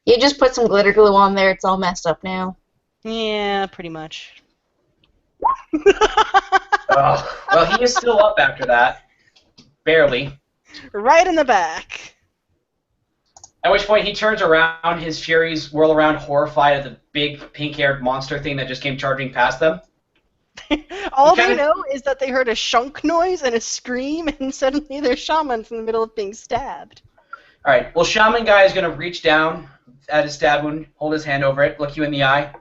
You just put some glitter glue on there. It's all messed up now. Yeah, pretty much. Oh, well, he is still up after that, barely. Right in the back. At which point he turns around, his furies whirl around horrified at the big pink-haired monster thing that just came charging past them. All they kinda- know is that they heard a shunk noise and a scream, and suddenly there's shamans in the middle of being stabbed. All right, well, Shaman guy is going to reach down at his stab wound, hold his hand over it, look you in the eye.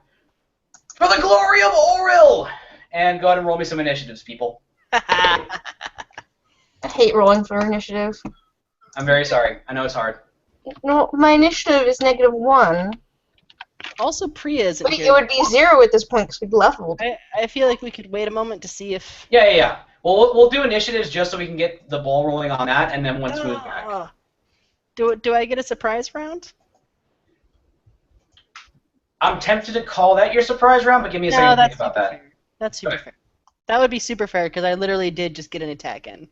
For the glory of Auril! And go ahead and roll me some initiatives, people. I hate rolling for initiative. I'm very sorry. I know it's hard. No, my initiative is -1. Also, Priya isn't But here. it would be 0 at this point because we'd leveled. I feel like we could wait a moment to see if... Yeah. Well, we'll do initiatives just so we can get the ball rolling on that, and then once we move back. Do I get a surprise round? I'm tempted to call that your surprise round, but give me a second to think about that. Fair. That's super Okay. fair. That would be super fair because I literally did just get an attack in.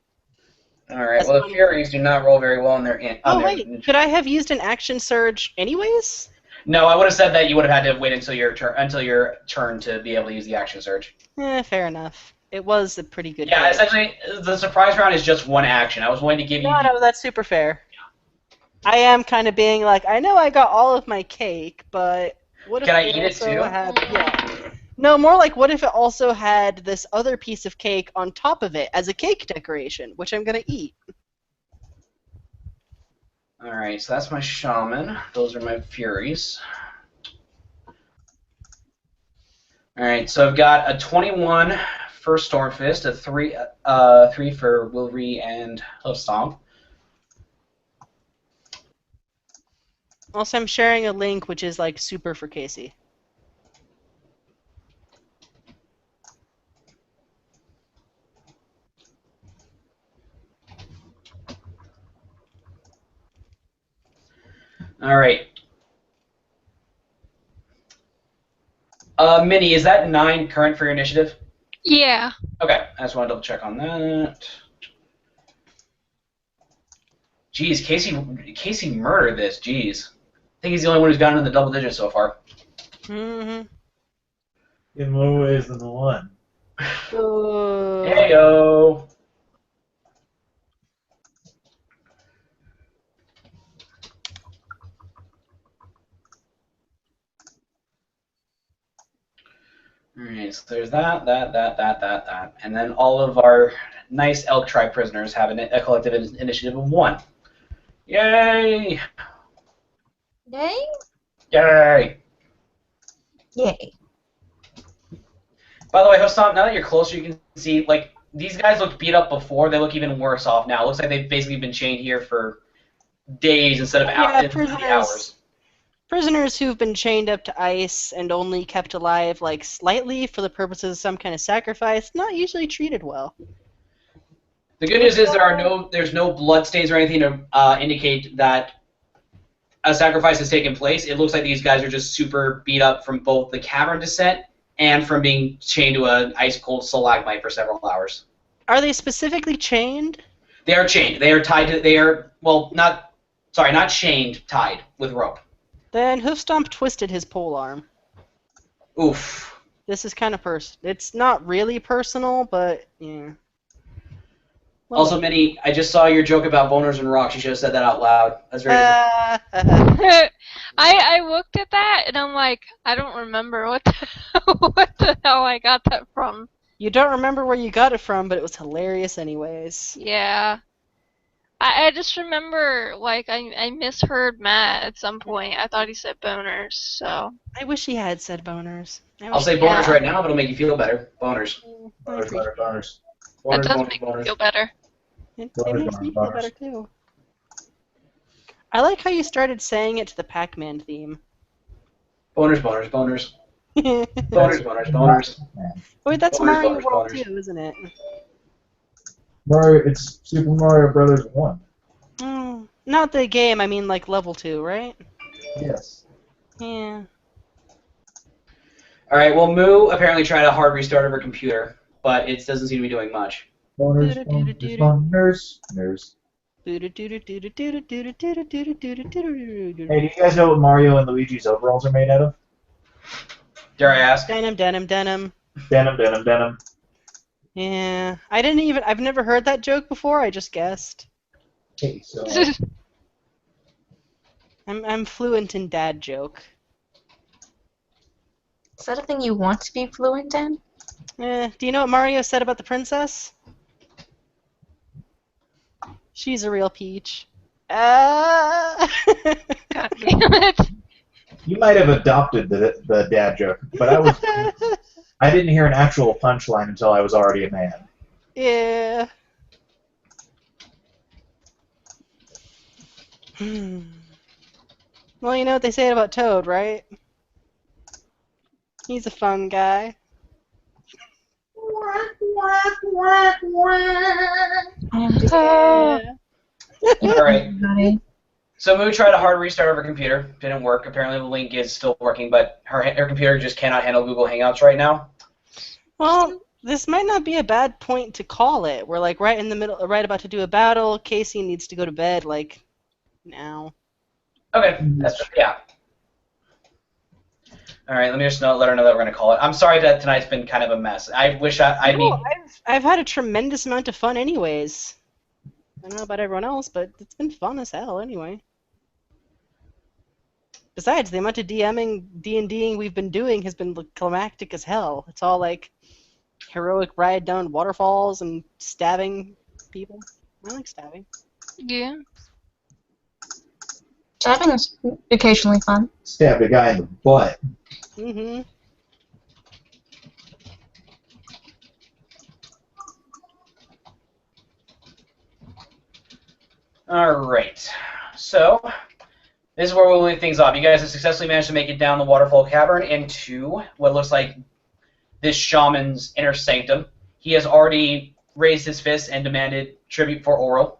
All right. Well, the Furies do not roll very well on their Oh wait, could I have used an action surge anyways? No, I would have said that you would have had to wait until your turn to be able to use the action surge. Fair enough. It was a pretty good. Yeah, hit. essentially, the surprise round is just one action. I was willing to give you. No, that's super fair. I am kind of being like, I know I got all of my cake, but what if Can I it eat it also too? had? Yeah. No, more like what if it also had this other piece of cake on top of it as a cake decoration, which I'm gonna eat. All right, so that's my shaman. Those are my furies. All right, so I've got a 21 for Stormfist, a 3 for Wilry and Hoofstomp. Also, I'm sharing a link which is like super for Casey. All right. Minnie, is that 9 current for your initiative? Yeah. Okay, I just want to double check on that. Jeez, Casey murdered this. Jeez, I think he's the only one who's gotten in the double digits so far. Mm-hmm. In more ways than the one. Heyo. Alright, so there's that, and then all of our nice Elk Tribe prisoners have a collective initiative of 1. Yay! Yay? Yay! Yay. By the way, Hoofstomp, now that you're closer, you can see, like, these guys looked beat up before. They look even worse off now. It looks like they've basically been chained here for days instead of hours. Prisoners who've been chained up to ice and only kept alive, like, slightly for the purposes of some kind of sacrifice, not usually treated well. The good news is there's no blood stains or anything to indicate that a sacrifice has taken place. It looks like these guys are just super beat up from both the cavern descent and from being chained to an ice-cold stalagmite for several hours. Are they specifically chained? They are chained. They are tied to. They are not chained. Tied with rope. Then Hoofstomp twisted his pole arm. Oof. This is kind of It's not really personal, but yeah. Well, Also, Minnie, I just saw your joke about boners and rocks. You should have said that out loud. That's very. I looked at that and I'm like, I don't remember what the hell I got that from. You don't remember where you got it from, but it was hilarious anyways. Yeah. I just remember, like, I misheard Matt at some point. I thought he said boners, so. I wish he had said boners. I'll say boners right now, but it'll make you feel better. Boners. Boners. That does make me feel better. It makes me feel better too. I like how you started saying it to the Pac-Man theme. Boners, boners, boners. Boners, boners, boners. Wait, that's Boners, Mario boners, World boners. 2, isn't it? Mario, it's Super Mario Brothers 1. Not the game, I mean like level 2, right? Yes. Yeah. Alright, well, Moo apparently tried a hard restart of her computer, but it doesn't seem to be doing much. Boners, boners, boners. Hey, do you guys know what Mario and Luigi's overalls are made out of? Dare I ask? Denim. Denim, denim, denim. Yeah. I've never heard that joke before, I just guessed. Hey, so... I'm fluent in dad joke. Is that a thing you want to be fluent in? Do you know what Mario said about the princess? She's a real peach. God damn it. You might have adopted the dad joke, but I didn't hear an actual punchline until I was already a man. Yeah. Well, you know what they say about Toad, right? He's a fun guy. Alright. So Moo tried a hard restart of her computer. Didn't work. Apparently the link is still working, but her computer just cannot handle Google Hangouts right now. Well, this might not be a bad point to call it. We're like right in the middle, right about to do a battle. Casey needs to go to bed, like, now. Okay, yeah. Alright, let me just let her know that we're going to call it. I'm sorry that tonight's been kind of a mess. I wish I've had a tremendous amount of fun anyways. I don't know about everyone else, but it's been fun as hell anyway. Besides, the amount of D&Ding we've been doing has been climactic as hell. It's all like heroic ride down waterfalls and stabbing people. I like stabbing. Yeah. Stabbing is occasionally fun. Stabbed a guy in the butt. Mm-hmm. Alright, so this is where we'll leave things off. You guys have successfully managed to make it down the waterfall cavern into what looks like this shaman's inner sanctum. He has already raised his fist and demanded tribute for Auril.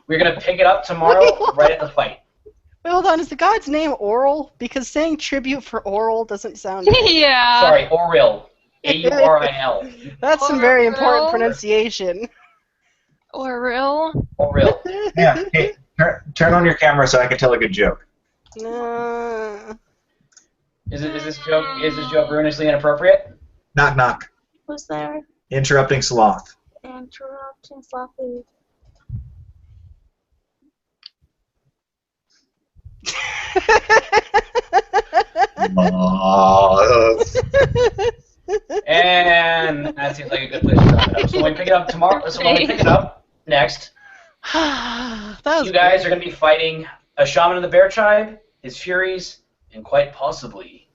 We're going to pick it up tomorrow right at the fight. Wait, hold on. Is the god's name Auril? Because saying tribute for Auril doesn't sound right. Yeah. Sorry, Auril. A-U-R-I-L. That's some very important pronunciation. Auril. Auril. Yeah, hey, turn on your camera so I can tell a good joke. No. Is this joke ruinously inappropriate? Knock, knock. Who's there? Interrupting sloth. Interrupting Fluffy. And that seems like a good place to wrap it up. So when we pick it up tomorrow, next, you guys are going to be fighting a shaman of the Bear Tribe, his Furies, and quite possibly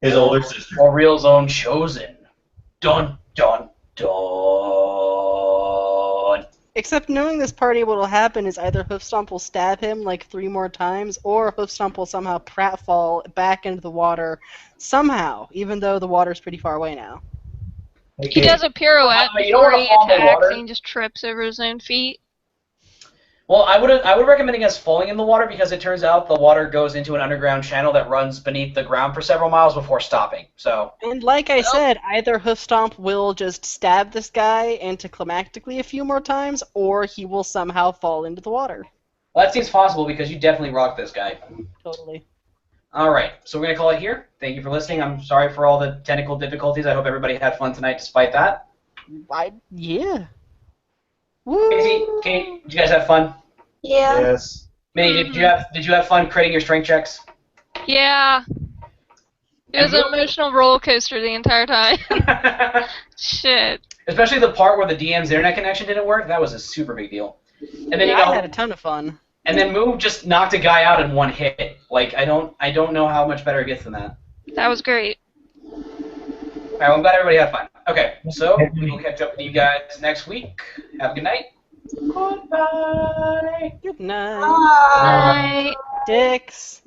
His older sister. Auril's own chosen. Dun, dun, dun. Except knowing this party, what will happen is either Hoofstomp will stab him like 3 more times, or Hoofstomp will somehow pratfall back into the water somehow, even though the water's pretty far away now. He does a pirouette You don't before wanna he fall in the attacks water. and he just trips over his own feet. Well, I would recommend us falling in the water because it turns out the water goes into an underground channel that runs beneath the ground for several miles before stopping. So. And like I said, either Hoof Stomp will just stab this guy anticlimactically a few more times, or he will somehow fall into the water. Well, that seems possible because you definitely rocked this guy. Totally. All right, so we're gonna call it here. Thank you for listening. I'm sorry for all the technical difficulties. I hope everybody had fun tonight, despite that. Yeah. Woo! Casey, Kate, did you guys have fun? Yeah. Yes. Minnie, did you have fun creating your strength checks? Yeah. It was an emotional roller coaster the entire time. Shit. Especially the part where the DM's internet connection didn't work. That was a super big deal. And then I had a ton of fun. And then Move just knocked a guy out in one hit. Like I don't know how much better it gets than that. That was great. All right, well, I'm glad everybody had fun. Okay, so we will catch up with you guys next week. Have a good night. Goodbye. Good night. Bye. Bye. Dicks.